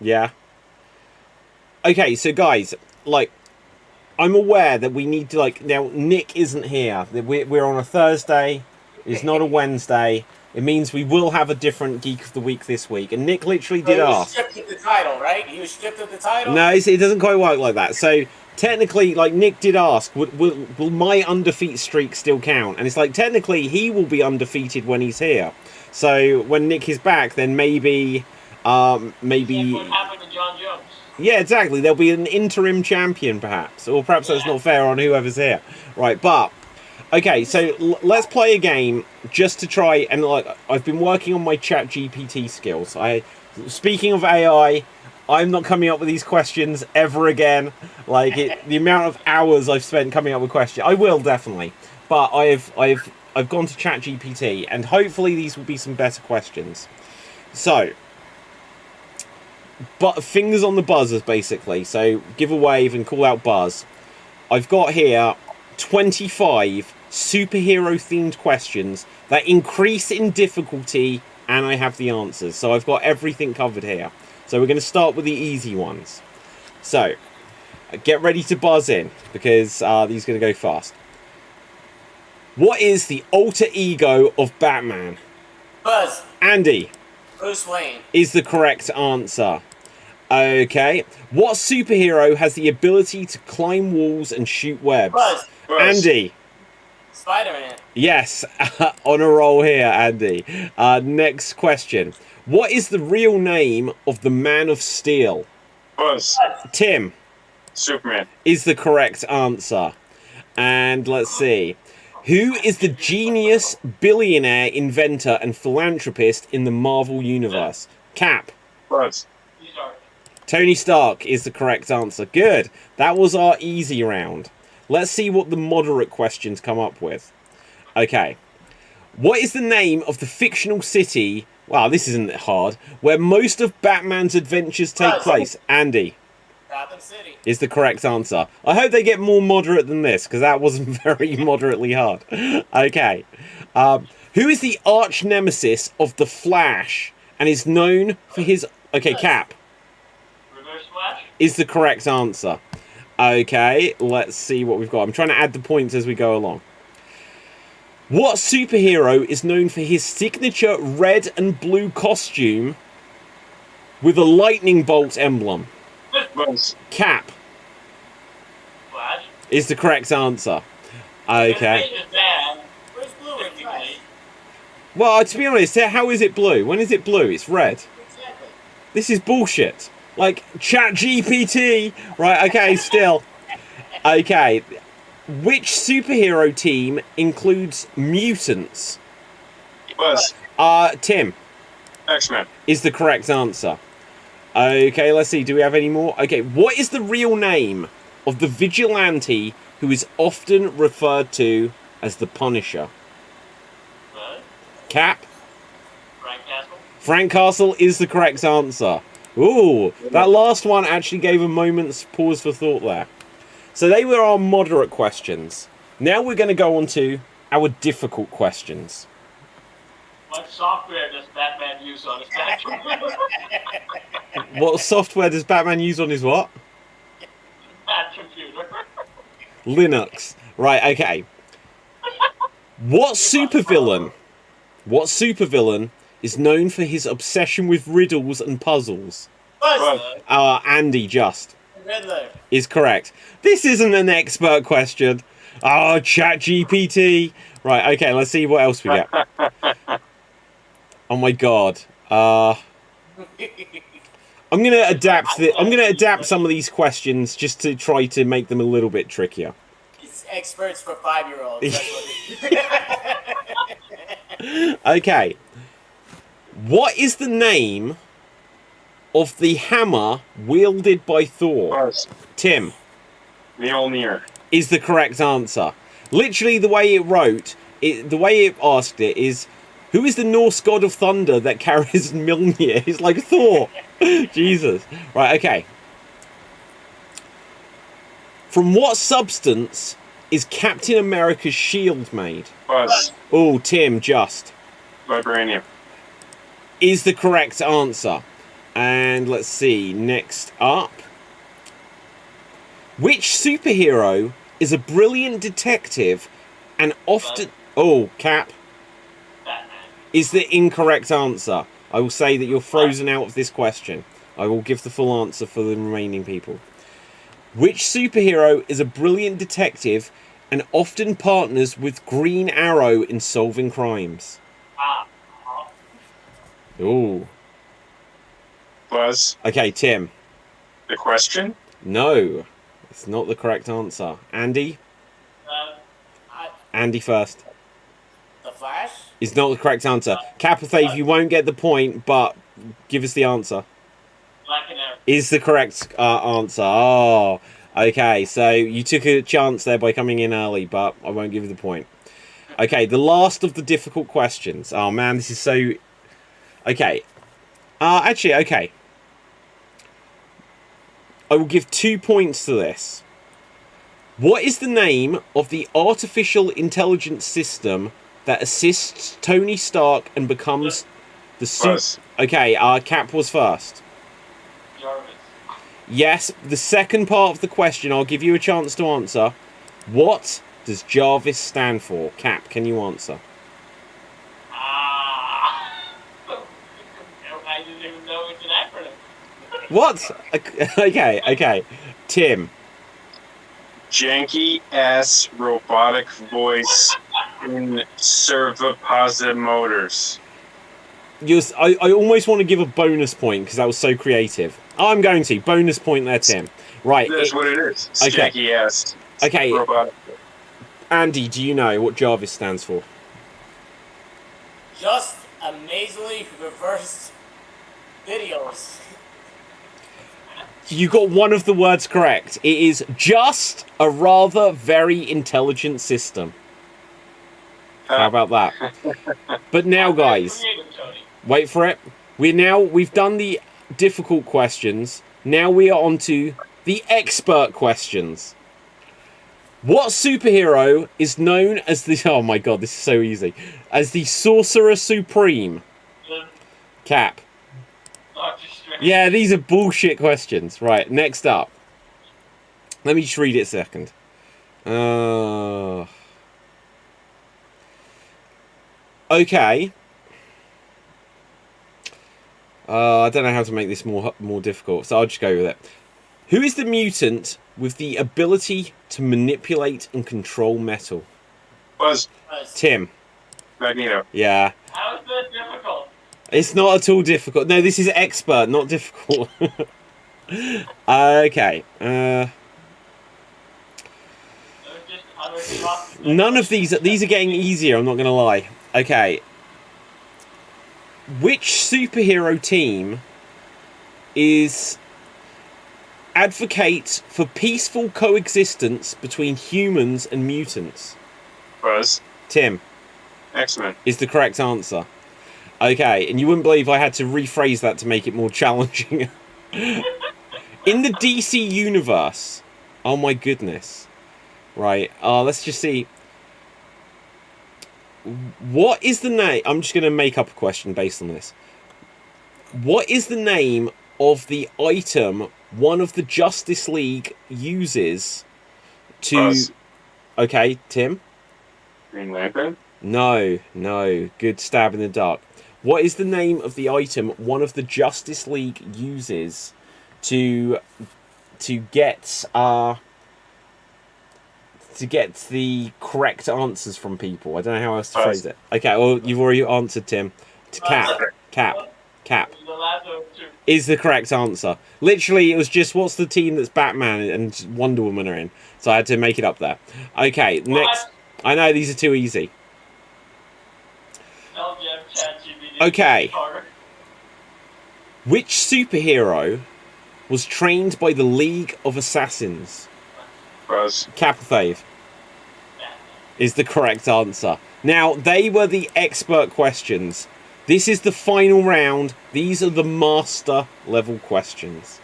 Yeah. Okay, so guys, like, I'm aware that we need to, like, now Nick isn't here. We're on a Thursday. It's not a Wednesday. It means we will have a different Geek of the Week this week. And Nick literally did He was ask. stripped of the title, right? He was stripped of the title? No, it doesn't quite work like that. So technically, like, Nick did ask, will my undefeated streak still count? And it's like, technically, he will be undefeated when he's here. So when Nick is back, then maybe... What happened to John Jones? Yeah, exactly. There'll be an interim champion, perhaps. Or perhaps that's not fair on whoever's here. Right, but... Okay, so let's play a game just to try... And, like, I've been working on my chat GPT skills. Speaking of AI, I'm not coming up with these questions ever again. Like, the amount of hours I've spent coming up with questions... I will, definitely. But I've gone to chat GPT, and hopefully these will be some better questions. So... But fingers on the buzzers, basically. So give a wave and call out buzz. I've got here 25 superhero-themed questions that increase in difficulty, and I have the answers. So I've got everything covered here. So we're going to start with the easy ones. So get ready to buzz in, because these are going to go fast. What is the alter ego of Batman? Buzz. Andy. Bruce Wayne. Is the correct answer. Okay. What superhero has the ability to climb walls and shoot webs? Buzz. Andy. Spider-Man. Yes. On a roll here, Andy. Next question. What is the real name of the Man of Steel? Buzz. Tim. Superman. Is the correct answer. And let's see. Who is the genius, billionaire, inventor, and philanthropist in the Marvel Universe? Cap. Buzz. Tony Stark is the correct answer. Good. That was our easy round. Let's see what the moderate questions come up with. Okay. What is the name of the fictional city... Wow, this isn't hard. Where most of Batman's adventures take place? Andy. Gotham City. Is the correct answer. I hope they get more moderate than this, because that wasn't very moderately hard. Okay. Who is the arch nemesis of the Flash and is known for his... Okay, Cap. Reverse Flash? Is the correct answer. Okay, let's see what we've got. I'm trying to add the points as we go along. What superhero is known for his signature red and blue costume with a lightning bolt emblem? Buzz. Cap. Flash? Is the correct answer. Okay. Where's blue in Flash? Well, to be honest, how is it blue? When is it blue? It's red. Exactly. This is bullshit. Like, chat GPT. Right, okay, still. Okay. Which superhero team includes mutants? Buzz. Tim. X-Men. Is the correct answer. Okay, let's see. Do we have any more? Okay, what is the real name of the vigilante who is often referred to as the Punisher? What? Cap. Frank Castle? Frank Castle is the correct answer. Ooh, that last one actually gave a moment's pause for thought there. So they were our moderate questions. Now we're going to go on to our difficult questions. What software does Batman use on his Batcomputer? What software does Batman use on his what? Batcomputer. Linux. Right, okay. What supervillain is known for his obsession with riddles and puzzles? Andy just Riddler. is correct. This isn't an expert question. Oh, ChatGPT. Right, okay, let's see what else we get. Oh my god. I'm gonna adapt some of these questions just to try to make them a little bit trickier. It's experts for 5-year-olds. That's what it Okay. What is the name of the hammer wielded by Thor? Buzz. Tim Mjolnir. is the correct answer. Literally, the way it asked it is, who is the Norse god of thunder that carries Mjolnir? It's like Thor. Jesus. Right, okay. From what substance is Captain America's shield made? Buzz. Oh, Tim, just. Vibranium. Is the correct answer. And let's see, next up. Which superhero is a brilliant detective and often... Oh, Cap. Is the incorrect answer. I will say that you're frozen out of this question. I will give the full answer for the remaining people. Which superhero is a brilliant detective and often partners with Green Arrow in solving crimes? Ooh. Buzz. Okay, Tim. The question? No. It's not the correct answer. Andy? Andy first. The Flash? Is not the correct answer. Capithave, you won't get the point, but give us the answer. Black and Arrow. Is the correct answer. Oh, okay. So you took a chance there by coming in early, but I won't give you the point. Okay, the last of the difficult questions. Oh man, this is so... Okay. Actually, okay. I will give 2 points to this. What is the name of the artificial intelligence system that assists Tony Stark and becomes the suit? Okay, Cap was first. Jarvis. Yes, the second part of the question, I'll give you a chance to answer. What does Jarvis stand for? Cap, can you answer? I didn't even know it's an acronym. What? Okay. Tim. Janky ass robotic voice in servopositive motors. I almost want to give a bonus point because that was so creative. I'm going to. Bonus point there, Tim. Right. That's what it is. Okay. Janky ass. Okay. Robotic. Andy, do you know what Jarvis stands for? Just amazingly reversed videos. You got one of the words correct. It is just a rather very intelligent system. How about that? But now, guys, wait for it. We've done the difficult questions. Now we are on to the expert questions. What superhero is known as the... Oh my god, this is so easy. As the Sorcerer Supreme? Cap. Yeah, these are bullshit questions. Right, next up. Let me just read it a second. Okay. I don't know how to make this more difficult, so I'll just go with it. Who is the mutant with the ability to manipulate and control metal? Buzz. Tim. Magneto. Yeah. How is that difficult? It's not at all difficult. No, this is expert, not difficult. Okay. None of these are getting easier, I'm not going to lie. Okay. Which superhero team advocates for peaceful coexistence between humans and mutants? Buzz. Tim. X-Men. Is the correct answer. Okay, and you wouldn't believe I had to rephrase that to make it more challenging. In the DC universe, oh my goodness. Right, let's just see. What is the name? I'm just going to make up a question based on this. What is the name of the item one of the Justice League uses to... Buzz. Okay, Tim? Green Lantern. No. Good stab in the dark. What is the name of the item one of the Justice League uses to get the correct answers from people? I don't know how else to phrase it. Okay, well, you've already answered, Tim. To Cap is the correct answer. Literally, it was just what's the team that's Batman and Wonder Woman are in. So I had to make it up there. Okay, next. I know these are too easy. Okay. Which superhero was trained by the League of Assassins? Buzz. Capithave is the correct answer. Now, they were the expert questions. This is the final round. These are the master level questions.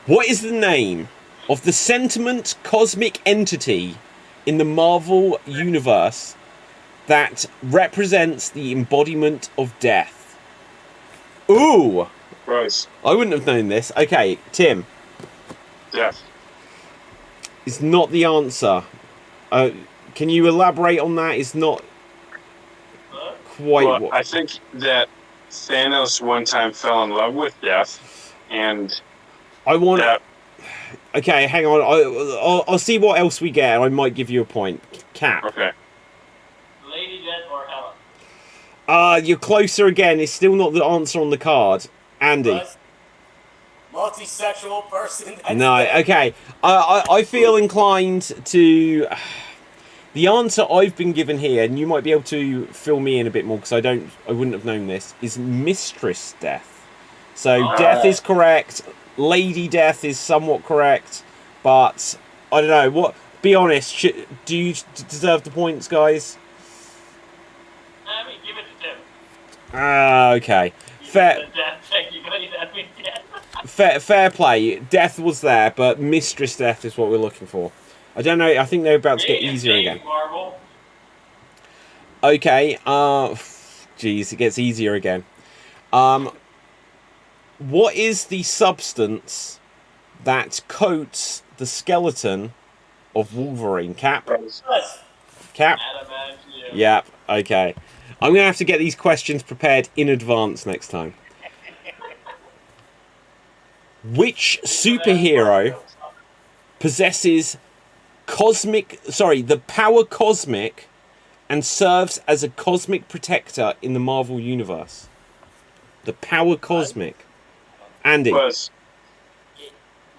What is the name of the sentient cosmic entity in the Marvel universe that represents the embodiment of death? Ooh! Buzz. I wouldn't have known this. Okay, Tim. Death. It's not the answer. Can you elaborate on that? It's not quite what... I think that Thanos one time fell in love with death, and I want... Okay, hang on. I'll see what else we get, and I might give you a point. Cap. Okay. Lady Death or Helen? You're closer again. It's still not the answer on the card. Andy. Multi-sexual person. No, okay. I feel inclined to... The answer I've been given here, and you might be able to fill me in a bit more because I wouldn't have known this, is Mistress Death. So Death is correct. Lady Death is somewhat correct, but I don't know. What? Be honest. Do you deserve the points, guys? I mean, give it to Tim. Okay. Fair play. Death was there, but Mistress Death is what we're looking for. I don't know. I think they're about to get easier again. Marvel. Okay. Geez, it gets easier again. What is the substance that coats the skeleton of Wolverine? Cap? Cap? Yep. Okay. I'm going to have to get these questions prepared in advance next time. Which superhero possesses the power cosmic and serves as a cosmic protector in the Marvel universe? The power cosmic. Andy. Buzz.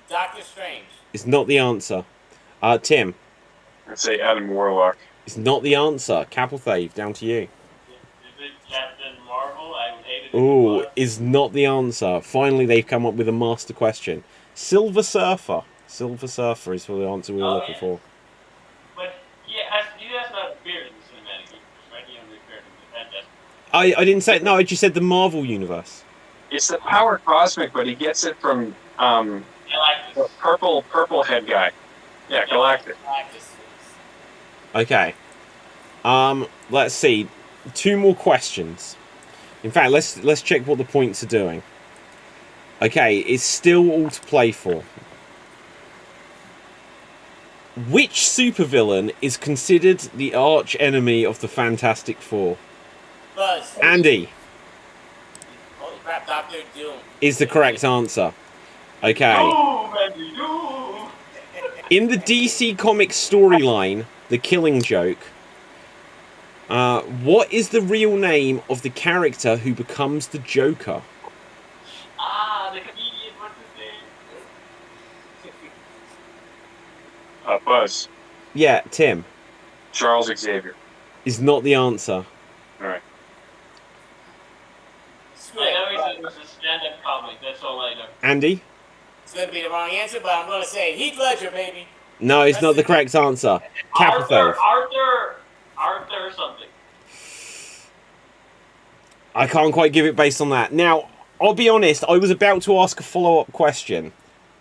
Doctor Strange. Is not the answer. Tim. I'd say Adam Warlock. It's not the answer. Capithave, down to you. Is it Captain Marvel? I hated it. Ooh, is not the answer. Finally, they've come up with a master question. Silver Surfer. Silver Surfer is the answer we were looking for. But yeah, he has not appeared in the cinematic universe, right? He only appeared in the Fantastic. I didn't say... No, I just said the Marvel universe. It's the power cosmic, but he gets it from the purple head guy. Yeah, Galactus. Okay. Let's see. 2 more questions. In fact, let's check what the points are doing. Okay, it's still all to play for. Which supervillain is considered the arch enemy of the Fantastic Four? Buzz. Andy. Holy crap, Doctor Doom. Is the correct answer. Okay. In the DC Comics storyline, The Killing Joke, what is the real name of the character who becomes the Joker? The comedian, what's his name? Buzz. Yeah, Tim. Charles Xavier. Is not the answer. Alright. I know he's a stand-up comic, that's all I know. Andy? It's going to be the wrong answer, but I'm going to say Heath Ledger, baby. No, it's not the correct answer. Capithave. Arthur something. I can't quite give it based on that. Now, I'll be honest, I was about to ask a follow-up question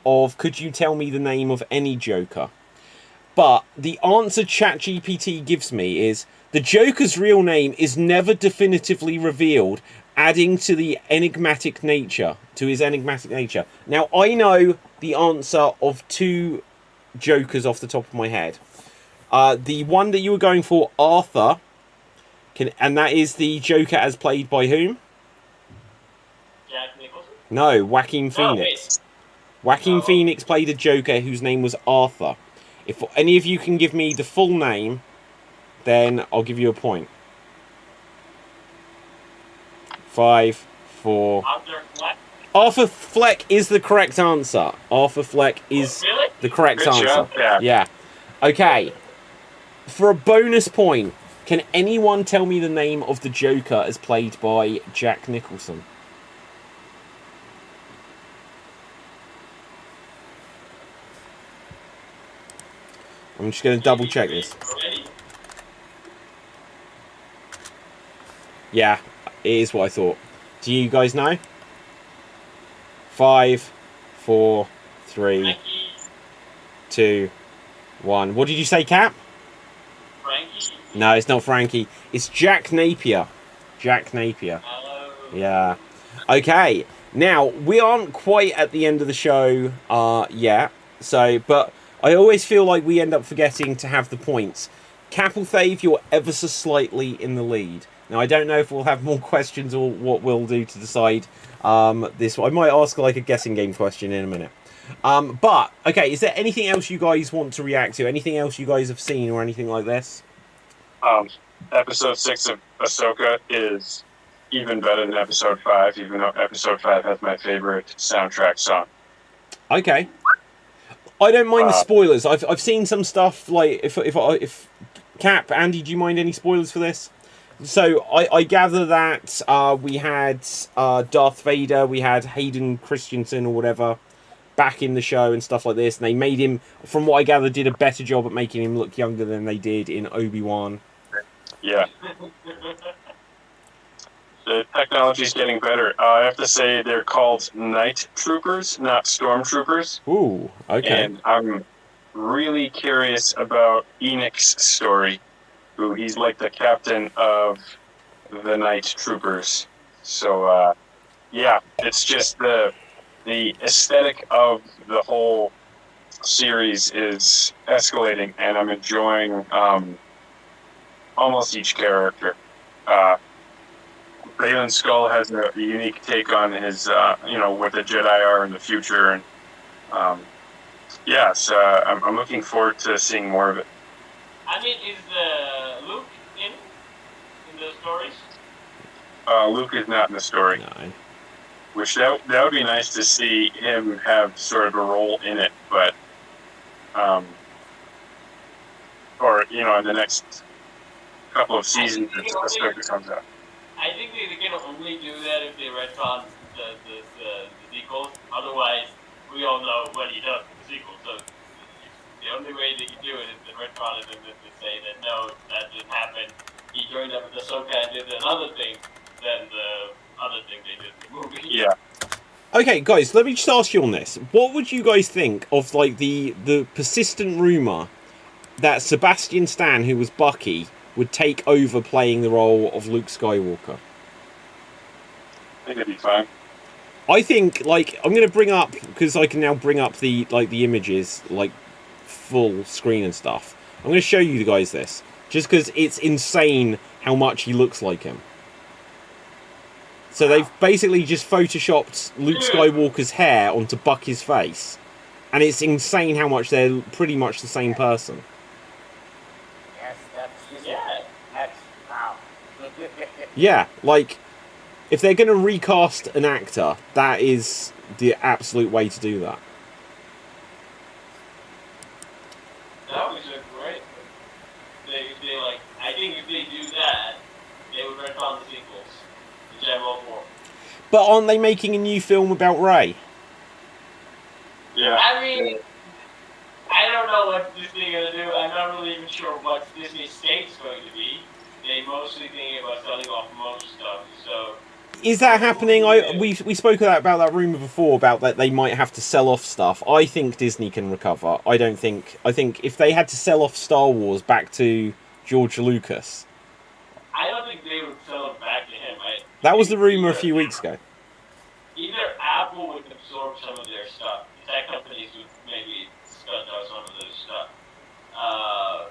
of could you tell me the name of any Joker? But the answer ChatGPT gives me is the Joker's real name is never definitively revealed, adding to the enigmatic nature, to his enigmatic nature. Now, I know the answer of 2 Jokers off the top of my head. The one that you were going for, Arthur, And that is the Joker as played by whom? Jack Nicholson? No, Joaquin Oh, Phoenix. wait. Joaquin Oh. Phoenix played a Joker whose name was Arthur. If any of you can give me the full name, then I'll give you a point. 5, 4. Arthur Fleck? Arthur Fleck is the correct answer. Arthur Fleck is Really? the correct Good answer. job, Jack. Yeah. Okay. For a bonus point, can anyone tell me the name of the Joker as played by Jack Nicholson? I'm just going to double check this. Ready? Yeah, it is what I thought. Do you guys know? 5, 4, 3, Frankie? 2, 1. What did you say, Cap? Frankie? No, it's not Frankie. It's Jack Napier. Jack Napier. Hello? Yeah. Okay. Now, we aren't quite at the end of the show yet. So, but I always feel like we end up forgetting to have the points. Capelthave, you're ever so slightly in the lead. Now, I don't know if we'll have more questions or what we'll do to decide this. I might ask like a guessing game question in a minute. But, okay, is there anything else you guys want to react to? Anything else you guys have seen or anything like this? Episode 6 of Ahsoka is even better than episode 5, even though episode 5 has my favorite soundtrack song. Okay. I don't mind the spoilers. I've seen some stuff like if Cap, Andy, do you mind any spoilers for this? So I gather that we had Darth Vader, we had Hayden Christensen or whatever back in the show and stuff like this, and they made him, from what I gather, did a better job at making him look younger than they did in Obi-Wan. Yeah. The technology's getting better. I have to say they're called Night Troopers, not Stormtroopers. Ooh, okay. And I'm really curious about Enoch's story, who he's like the captain of the Night Troopers. So, yeah, it's just the aesthetic of the whole series is escalating, and I'm enjoying almost each character. Baylan Skull has a unique take on his, what the Jedi are in the future, and I'm looking forward to seeing more of it. I mean, is Luke in the stories? Luke is not in the story, No. which that would be nice to see him have sort of a role in it, but in the next couple of seasons, if Ahsoka comes out. I think they can only do that if they retcon the sequels. Otherwise, we all know what he does in the sequel. So the only way they can do it is to retcon it and to say that no, that didn't happen. He joined up with Ahsoka and did another thing than the other thing they did in the movie. Yeah. Okay, guys, let me just ask you on this. What would you guys think of like the persistent rumor that Sebastian Stan, who was Bucky, would take over playing the role of Luke Skywalker? I think it'd be fine. I think, like, I'm going to bring up, because I can now bring up the images, like, full screen and stuff. I'm going to show you guys this, just because it's insane how much he looks like him. So they've basically just photoshopped Luke Skywalker's hair onto Bucky's face, and it's insane how much they're pretty much the same person. That's wow. Yeah, like, if they're going to recast an actor, that is the absolute way to do that. That would look great. I think if they do that, they would retcon the sequels, which I'm all for. But aren't they making a new film about Rey? Yeah. I mean, I don't know what Disney's gonna do. I'm not really even sure what Disney's state's going to be. They mostly think about selling off most stuff, so. Is that happening? We spoke about that rumor before about that they might have to sell off stuff. I think Disney can recover. I think if they had to sell off Star Wars back to George Lucas, I don't think they would sell it back to him. that was the rumor a few weeks ago. Either Apple would absorb some of their stuff. Tech companies would maybe scud out some of their stuff.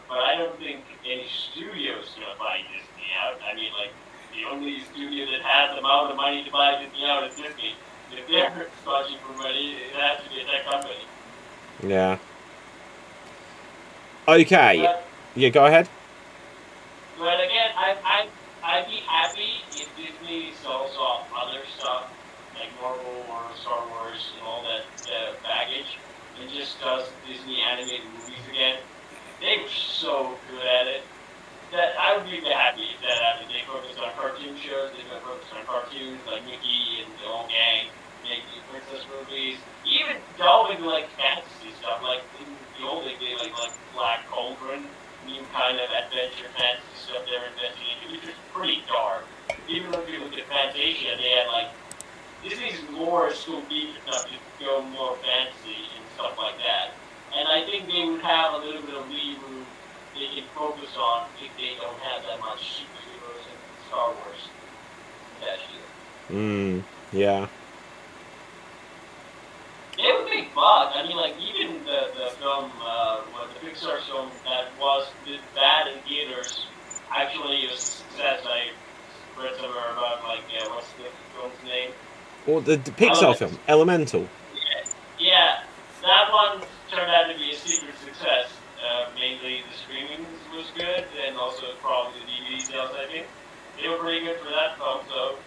But I don't think any studio's gonna buy Disney. out. I mean, like, the only studio that has the amount of money to buy Disney out is Disney. If they're sponging for money, it has to be a tech company. Yeah. Okay. Yeah, go ahead. But again, I'd be happy if Disney sells off other stuff, like Marvel or Star Wars and all that baggage, and just does Disney animated movies again. They were so good at it that I would be happy if that happened. They focused on cartoon shows, they focused on cartoons like Mickey and the whole gang, making princess movies, even delving like fantasy stuff, like in the old days, they like Black Cauldron, new kind of adventure fantasy stuff they were investing into, which was pretty dark. Even when you look at Fantasia, they had like Disney's lore is so deep enough to go more fantasy and stuff like that. And I think they would have a little bit of leeway they can focus on if they don't have that much superheroes and Star Wars that year. Yeah. It would be fun. I mean, like, even the film, the Pixar film that did bad in theaters, actually it was a success. I read somewhere about, like, what's the film's name? Or the Pixar film, Elemental. Yeah, that one turned out to be a secret success. Mainly the streaming was good, and also probably the DVD sales, I think. They were pretty good for that film, so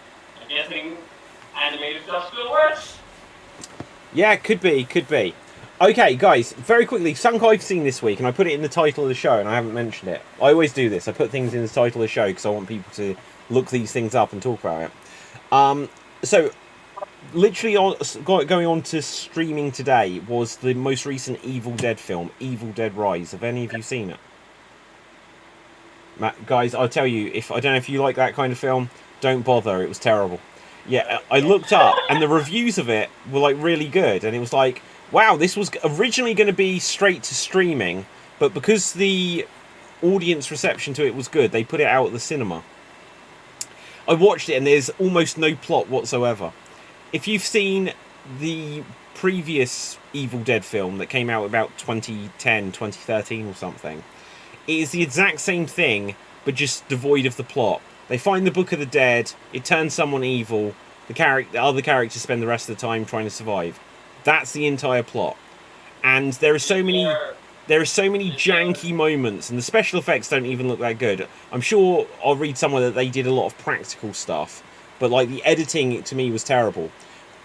I'm guessing animated stuff still works. Yeah, could be. Okay, guys, very quickly, something I've seen this week, and I put it in the title of the show, and I haven't mentioned it. I always do this. I put things in the title of the show because I want people to look these things up and talk about it. So, literally going on to streaming today was the most recent Evil Dead film, Evil Dead Rise. Have any of you seen it? Guys, I'll tell you, I don't know if you like that kind of film, don't bother. It was terrible. Yeah, I looked up, and the reviews of it were, like, really good. And it was like, wow, this was originally going to be straight to streaming, but because the audience reception to it was good, they put it out at the cinema. I watched it, and there's almost no plot whatsoever. If you've seen the previous Evil Dead film that came out about 2010, 2013 or something, it is the exact same thing, but just devoid of the plot. They find the Book of the Dead, it turns someone evil, the other characters spend the rest of the time trying to survive. That's the entire plot. And there are so many janky moments, and the special effects don't even look that good. I'm sure I'll read somewhere that they did a lot of practical stuff, but like the editing to me was terrible.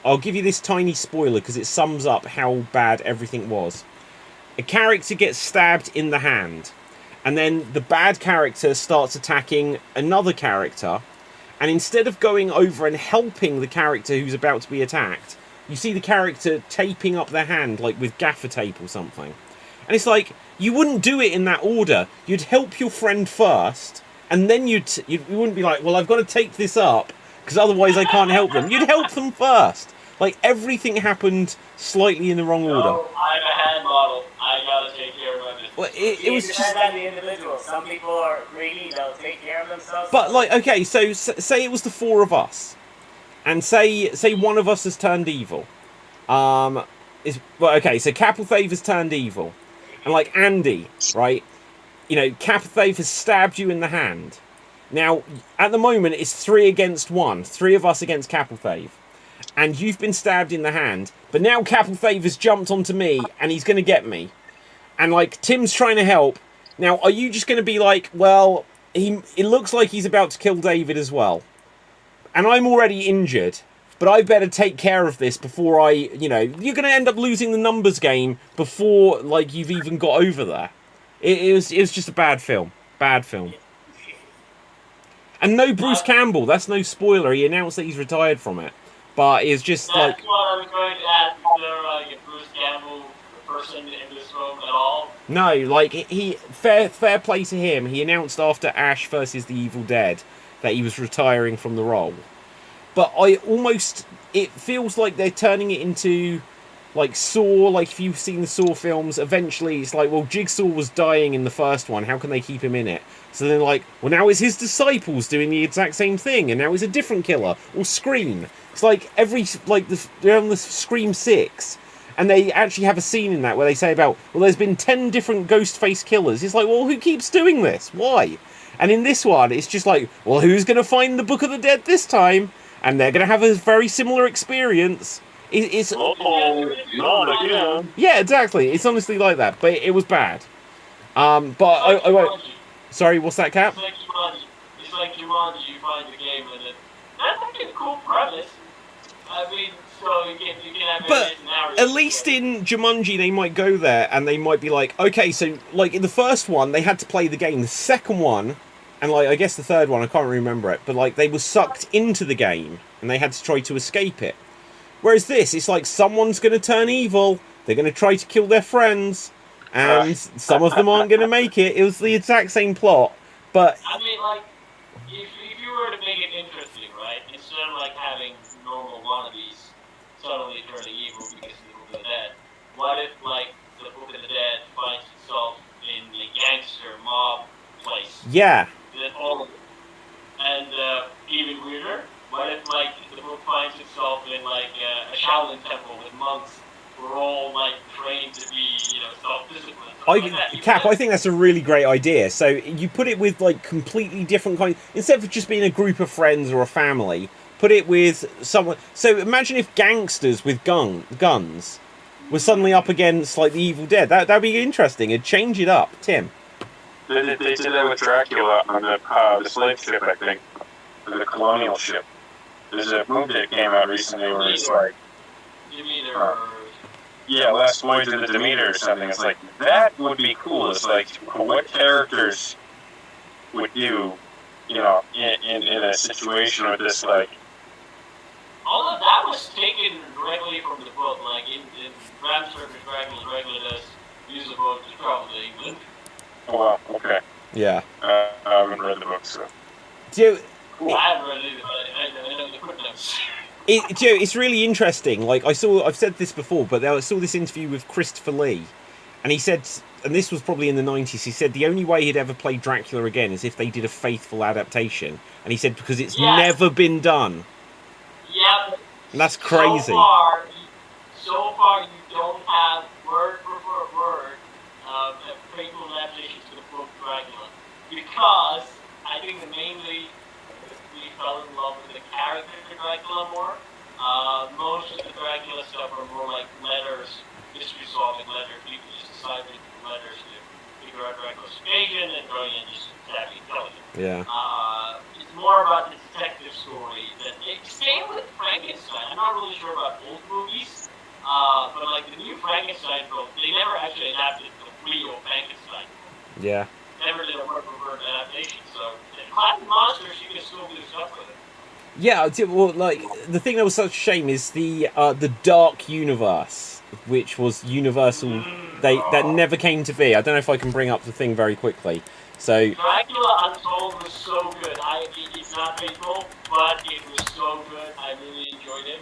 I'll give you this tiny spoiler because it sums up how bad everything was. A character gets stabbed in the hand, and then the bad character starts attacking another character, and instead of going over and helping the character who's about to be attacked, you see the character taping up their hand, like with gaffer tape or something. And it's like, you wouldn't do it in that order. You'd help your friend first, and then you wouldn't be like, well, I've got to tape this up, because otherwise I can't help them. You'd help them first. Like, everything happened slightly in the wrong order. No, I'm a hand model. I gotta take care of my business. Well, it was just... depends on the individual. Some people are greedy, they'll take care of themselves. But, like, okay, so say it was the four of us, and say one of us has turned evil. Okay, so Capelthave has turned evil. And, like, Andy, right? You know, Capelthave has stabbed you in the hand. Now, at the moment, it's 3 against 1. 3 of us against Capelthave. And you've been stabbed in the hand. But now Capelthave has jumped onto me, and he's going to get me. And, like, Tim's trying to help. Now, are you just going to be like, well, it looks like he's about to kill David as well. And I'm already injured. But I better take care of this before you're going to end up losing the numbers game before, like, you've even got over there. It was just a bad film. Bad film. And no Bruce Campbell. That's no spoiler. He announced that he's retired from it. But it's just That's what I was going to ask. Is there like a Bruce Campbell person in this film at all? No, like fair play to him. He announced after Ash vs. The Evil Dead that he was retiring from the role. But it feels like they're turning it into like Saw. Like if you've seen the Saw films, eventually it's like, well, Jigsaw was dying in the first one. How can they keep him in it? So then like, well, now it's his disciples doing the exact same thing, and now it's a different killer. Or Scream. It's like they're on the Scream 6, and they actually have a scene in that where they say about, well, there's been 10 different ghost face killers. It's like, well, who keeps doing this? Why? And in this one, it's just like, well, who's going to find the Book of the Dead this time? And they're going to have a very similar experience. It's not again. yeah, exactly. It's honestly like that, but it was bad. But I won't. Sorry, what's that, Cap? It's like Jumanji. You find the game and that's like a cool premise. I mean, so you can have But scenarios. at least in Jumanji, they might go there and they might be like, okay, so like in the first one, they had to play the game. The second one, and like I guess the third one, I can't remember it, but like they were sucked into the game and they had to try to escape it. Whereas this, it's like someone's going to turn evil. They're going to try to kill their friends, and some of them aren't going to make it. It was the exact same plot, but I mean, like, if you were to make it interesting, right, instead of like having normal wannabes suddenly turning evil because of the Book of the Dead, what if like the Book of the Dead finds itself in a gangster mob place? yeah. That all, and even weirder, what if like the book finds itself in like a Shaolin temple with monks who are all like trained to be, self-disciplined? Cap, I think that's a really great idea. So you put it with like completely different kinds, instead of just being a group of friends or a family, put it with someone. So imagine if gangsters with guns were suddenly up against like the Evil Dead. That'd be interesting. It'd change it up, Tim. They did that with Dracula on the slave ship, I think, the colonial ship. There's a movie that came out recently where it's like, yeah, Last Voyage of the Demeter or something. It's like, that would be cool. It's like, what characters would you, in a situation with this, like... All of that was taken directly from the book. Like, in Bram Stoker's Dracula does use the book to travel to England. Oh, wow, okay. Yeah. I haven't read the book, so... Cool. I haven't read it either, but I know the footnotes. It's really interesting. Like I've said this before, but I saw this interview with Christopher Lee, and he said, and this was probably in the 90s. He said the only way he'd ever play Dracula again is if they did a faithful adaptation, and he said because it's never been done. Yeah, and that's crazy. So far, you don't have word for word faithful adaptations to the book Dracula, because I think mainly we fell in love with the character of Dracula more. Most of the Dracula stuff are more like letters, mystery-solving letters. People just decided to do letters to figure out Dracula's invasion and throwing in just savvy intelligence. Yeah. It's more about the detective story. Same with Frankenstein. I'm not really sure about old movies, but like the new Frankenstein film, they never actually adapted the real Frankenstein. Yeah. Never did a word-for-word adaptation, so classic monsters, you can still do stuff with it. Yeah, well, like the thing that was such a shame is the Dark Universe, which was Universal. That never came to be. I don't know if I can bring up the thing very quickly. So Dracula Untold was so good. It's not faithful, but it was so good. I really enjoyed it.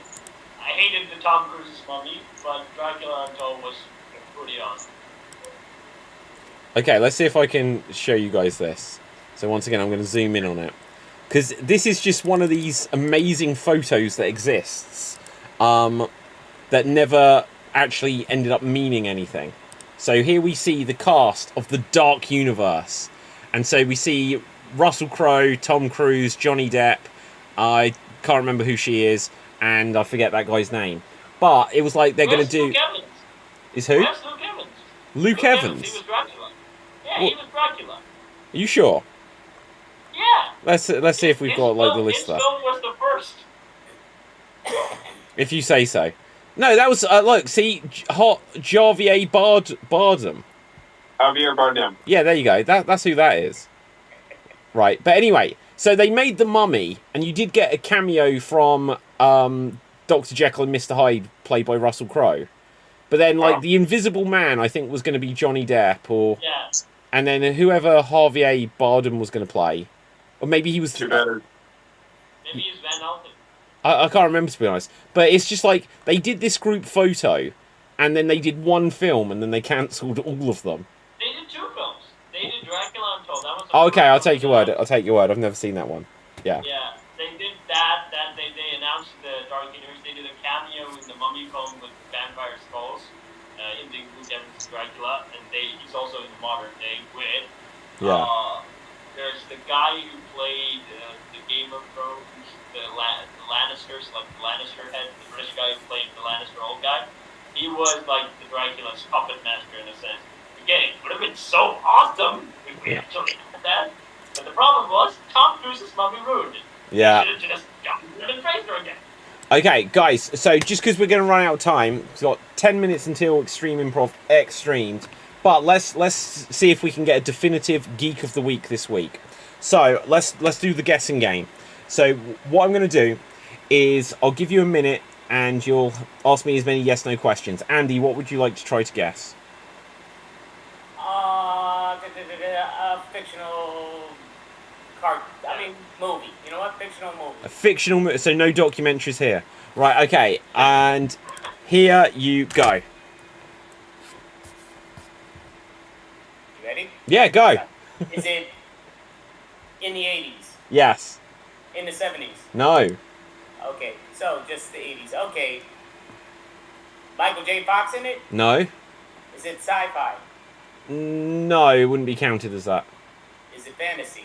I hated the Tom Cruise's Mummy, but Dracula Untold was pretty awesome. Okay, let's see if I can show you guys this. So once again, I'm going to zoom in on it. Because this is just one of these amazing photos that exists that never actually ended up meaning anything. So here we see the cast of the Dark Universe. And so we see Russell Crowe, Tom Cruise, Johnny Depp. I can't remember who she is. And I forget that guy's name. But it was like they're going to do... Luke Evans. Is who? Where's Luke Evans? Luke Evans? He was Dracula. Yeah, he was Dracula. Are you sure? Yeah. Let's see if we've got like the list there. His film was the first. If you say so. No, that was look. See, Javier Bardem. Javier Bardem. Yeah, there you go. That's who that is. Right, but anyway, so they made The Mummy, and you did get a cameo from Dr. Jekyll and Mr. Hyde, played by Russell Crowe. But then, like, the Invisible Man, I think, was going to be Johnny Depp, or and then whoever Javier Bardem was going to play, or maybe he was. Maybe he was Van Helsing. I can't remember, to be honest. But it's just like they did this group photo, and then they did one film, and then they cancelled all of them. They did two films. They did Dracula Untold. That was oh, okay, I'll take your word. I'll take your word. I've never seen that one. Yeah. Yeah, they did that. They announced the Dark Universe. They did a cameo in the Mummy film with vampire skulls. In Luke Evans' Dracula, and he's also in the modern day with. Yeah. There's the guy who played the Game of Thrones, the Lannisters, like the Lannister head, the British guy who played the Lannister old guy. He was like the Dracula's puppet master in a sense. Again, it would have been so awesome if we actually had that. But the problem was, Tom Cruise's mummy ruined it. Yeah. He should have just jumped and praised her again. Okay, guys, so just because we're going to run out of time, we've got 10 minutes until Extreme Improv Xstreamed, but let's see if we can get a definitive Geek of the Week this week. So, let's do the guessing game. So, what I'm going to do is I'll give you a minute and you'll ask me as many yes-no questions. Andy, what would you like to try to guess? Fictional movie. You know what? Fictional movie. A fictional movie, so no documentaries here. Right, okay, and here you go. You ready? Yeah, go. Is it in the 80s? Yes. In the 70s? No. Okay, so just the 80s. Okay. Michael J. Fox in it? No. Is it sci-fi? No, it wouldn't be counted as that. Is it fantasy?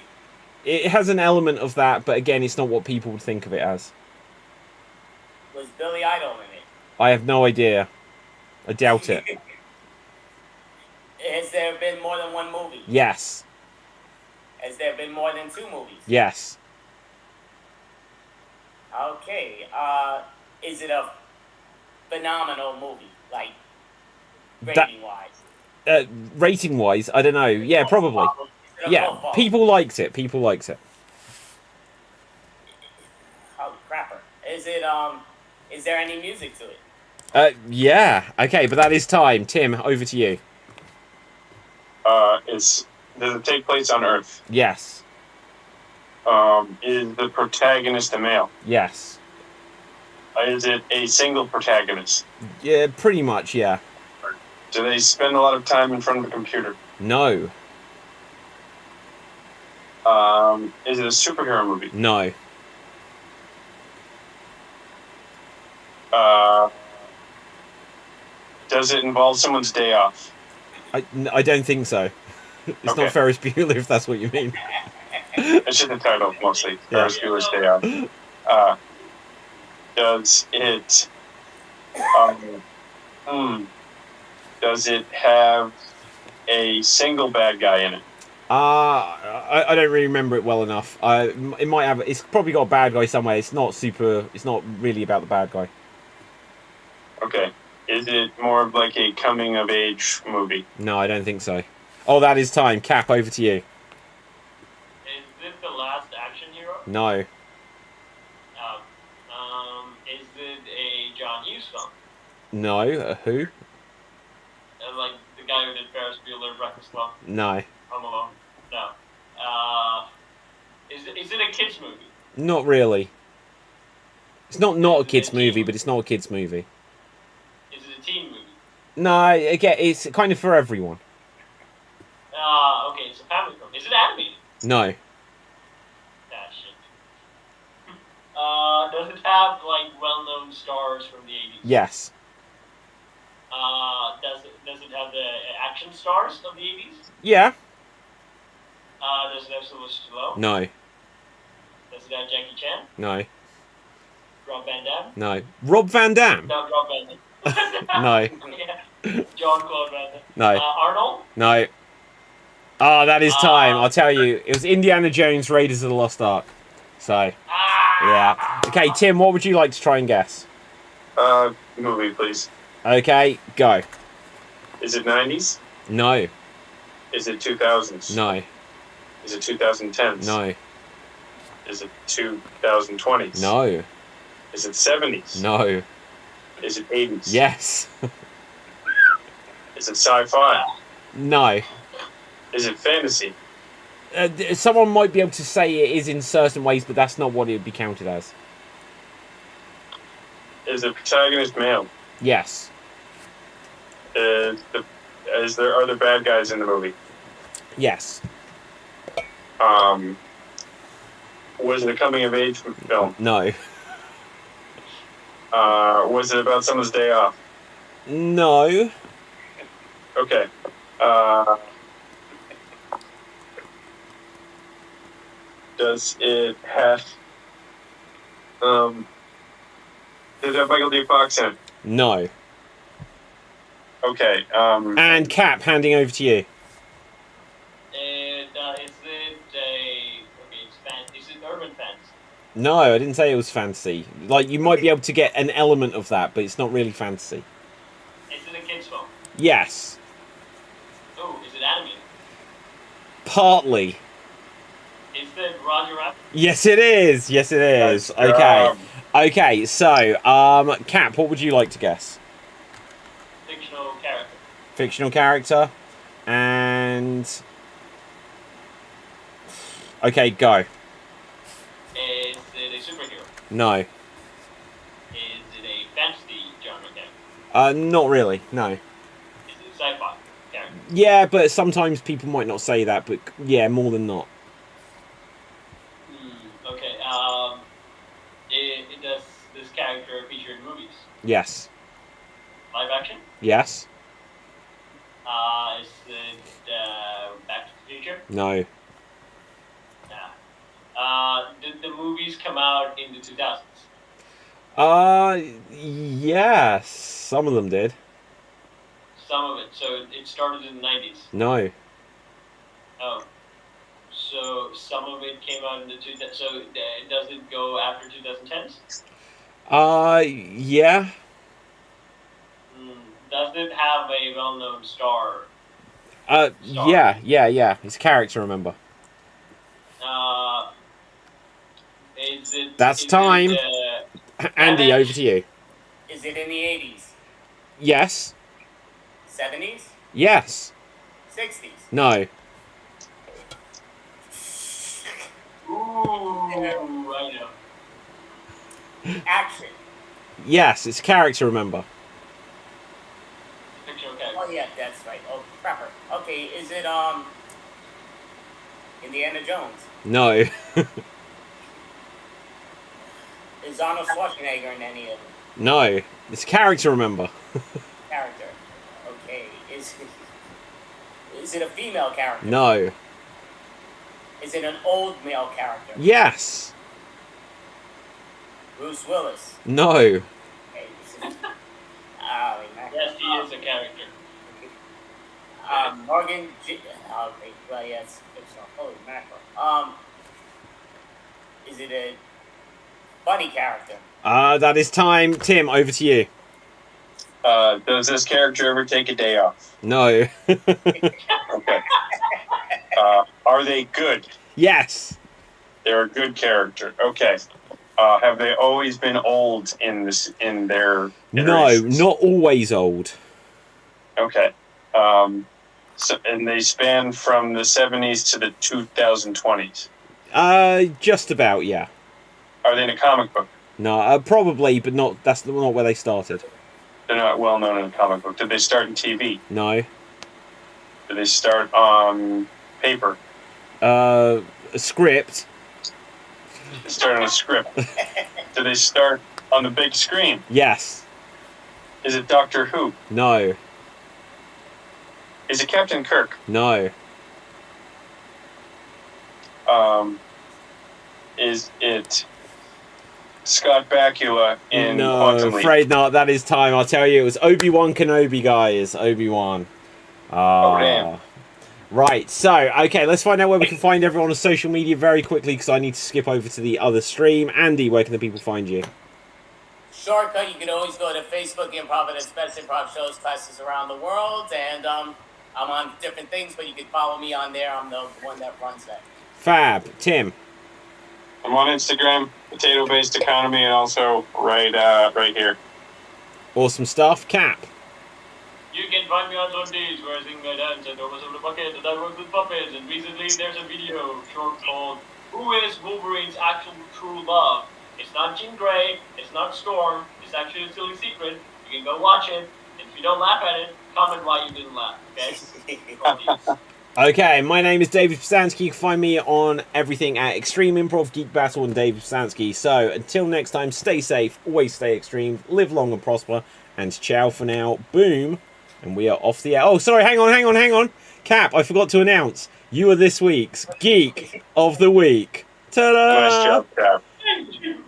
It has an element of that, but again, it's not what people would think of it as. Was Billy Idol in it? I have no idea. I doubt it. Has there been more than one movie? Yes. Has there been more than two movies? Yes. Okay. Is it a phenomenal movie? Like, rating-wise? Rating-wise, I don't know. Yeah, probably. Yeah, people liked it. People liked it. Holy crapper. Is it, is there any music to it? Yeah. Okay, but that is time. Tim, over to you. Does it take place on Earth? Yes. Is the protagonist a male? Yes. Is it a single protagonist? Yeah, pretty much, yeah. Do they spend a lot of time in front of a computer? No. Is it a superhero movie? No. Does it involve someone's day off? I don't think so. It's Okay. not Ferris Bueller, if that's what you mean. It's just the title, mostly. Ferris Bueller's Day Off. Does it... does it have a single bad guy in it? I don't really remember it well enough. It might have. It's probably got a bad guy somewhere. It's not super. It's not really about the bad guy. Okay. Is it more of like a coming-of-age movie? No, I don't think so. Oh, that is time. Cap, over to you. Is this the last action hero? No. Is it a John Hughes film? No. Who? Like the guy who did Ferris Bueller, Breakfast Club, No. Home Alone? No. Is it a kids movie? Not really. It's not a kids movie, but it's not a kids movie. Is it a teen movie? No, again, it's kind of for everyone. Okay, it's a family film. Is it animated? No. Ah, shit. Does it have, like, well-known stars from the 80s? Yes. Does it have the action stars of the 80s? Yeah. Does it have Sylvester Stallone? No. Does it have Jackie Chan? No. Rob Van Damme? No. Rob Van Damme? No, Rob Van Damme. No. Yeah. John-Claude Van Damme. No. Arnold? No. Oh, that is time. I'll tell you. It was Indiana Jones, Raiders of the Lost Ark. So, yeah. Okay, Tim, what would you like to try and guess? Movie, please. Okay, go. Is it 90s? No. Is it 2000s? No. Is it 2010s? No. Is it 2020s? No. Is it 70s? No. Is it 80s? Yes. Is it sci-fi? No. Is it fantasy? Someone might be able to say it is in certain ways, but that's not what it would be counted as. Is the protagonist male? Yes. Are there bad guys in the movie? Yes. Was it a coming-of-age film? No. Was it about someone's day off? No. Okay. Does it have does it have Michael J. Fox in it? No. Okay. And Cap, handing over to you. Is it urban fantasy? No, I didn't say it was fantasy. Like, you might be able to get an element of that, but it's not really fantasy. Is it a kid's film? Yes. Oh, is it animated? Partly. Is it Roger Rabbit? Yes, it is. Yes, it is. Okay. Okay, so, Cap, what would you like to guess? Fictional character. Fictional character. And... Okay, go. Is it a superhero? No. Is it a fantasy genre character? Not really, no. Is it a sci-fi character? Yeah, but sometimes people might not say that, but yeah, more than not. Okay, does this character feature in movies? Yes. Live action? Yes. Is it Back to the Future? No. Did the movies come out in the 2000s? Yes. Some of them did. Some of it. So it started in the 90s? No. Oh. So some of it came out in the 2000s. So does it go after 2010s? Yeah. Does it have a well-known star? Yeah. It's a character, remember. Is it... That's is time. It, Andy, over to you. Is it in the 80s? Yes. 70s? Yes. 60s? No. Ooh, I know. Action. Yes, it's a character, remember. Fictional character. Oh yeah, that's right. Oh, proper. Okay, is it Indiana Jones? No. Is Arnold Schwarzenegger in any of them? No. It's a character, remember. Character. Okay. Is it a female character? No. Is it an old male character? Yes. Bruce Willis. No. Okay. Yes, he is a character. Morgan. Okay. Well, yeah, it's fictional. Holy mackerel. Is it a funny character? That is time. Tim, over to you. Does this character ever take a day off? No. Okay. Are they good? Yes. They're a good character. Okay. Have they always been old in their No, iterations? not always old. Okay. So, and they span from the 70s to the 2020s. Just about, yeah. Are they in a comic book? No, probably, but not. That's not where they started. They're not well known in a comic book. Did they start in TV? No. Did they start on paper? A script. They start on a script. Did they start on the big screen? Yes. Is it Doctor Who? No. Is it Captain Kirk? No. Is it Scott Bakula in No, Quantum Leap? afraid not. That is time. I'll tell you, it was Obi-Wan Kenobi, guys. Obi-Wan. Oh, damn. Right, so, okay, let's find out where we can find everyone on social media very quickly, because I need to skip over to the other stream. Andy, where can the people find you? Shortcut, you can always go to Facebook, Improv, and its best improv shows, classes around the world, and I'm on different things, but you can follow me on there. I'm the one that runs that. Fab. Tim. I'm on Instagram, potato-based economy, and also right here. Awesome stuff. Cap. You can find me on Sundays where I sing my dance and Thomas of the Bucket and I work with puppets. And recently there's a video short called Who is Wolverine's Actual True Love? It's not Jean Grey, it's not Storm, it's actually a silly secret. You can go watch it. If you don't laugh at it, comment why you didn't laugh, okay? Okay, my name is David Pisansky. You can find me on everything at Extreme Improv, Geek Battle, and David Pisansky. So, until next time, stay safe, always stay extreme, live long and prosper, and ciao for now. Boom. And we are off the air. Oh, sorry, hang on. Cap, I forgot to announce. You are this week's Geek of the Week. Ta-da! Nice job, Cap. Thank you.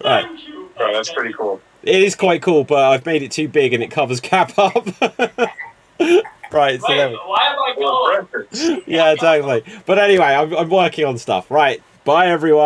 Right. Thank you. Oh, that's pretty cool. It is quite cool, but I've made it too big and it covers Cap up. Right, so Wait, there we... why am I Well, going? breakfast. Yeah, exactly. But anyway, I'm working on stuff. Right, bye everyone.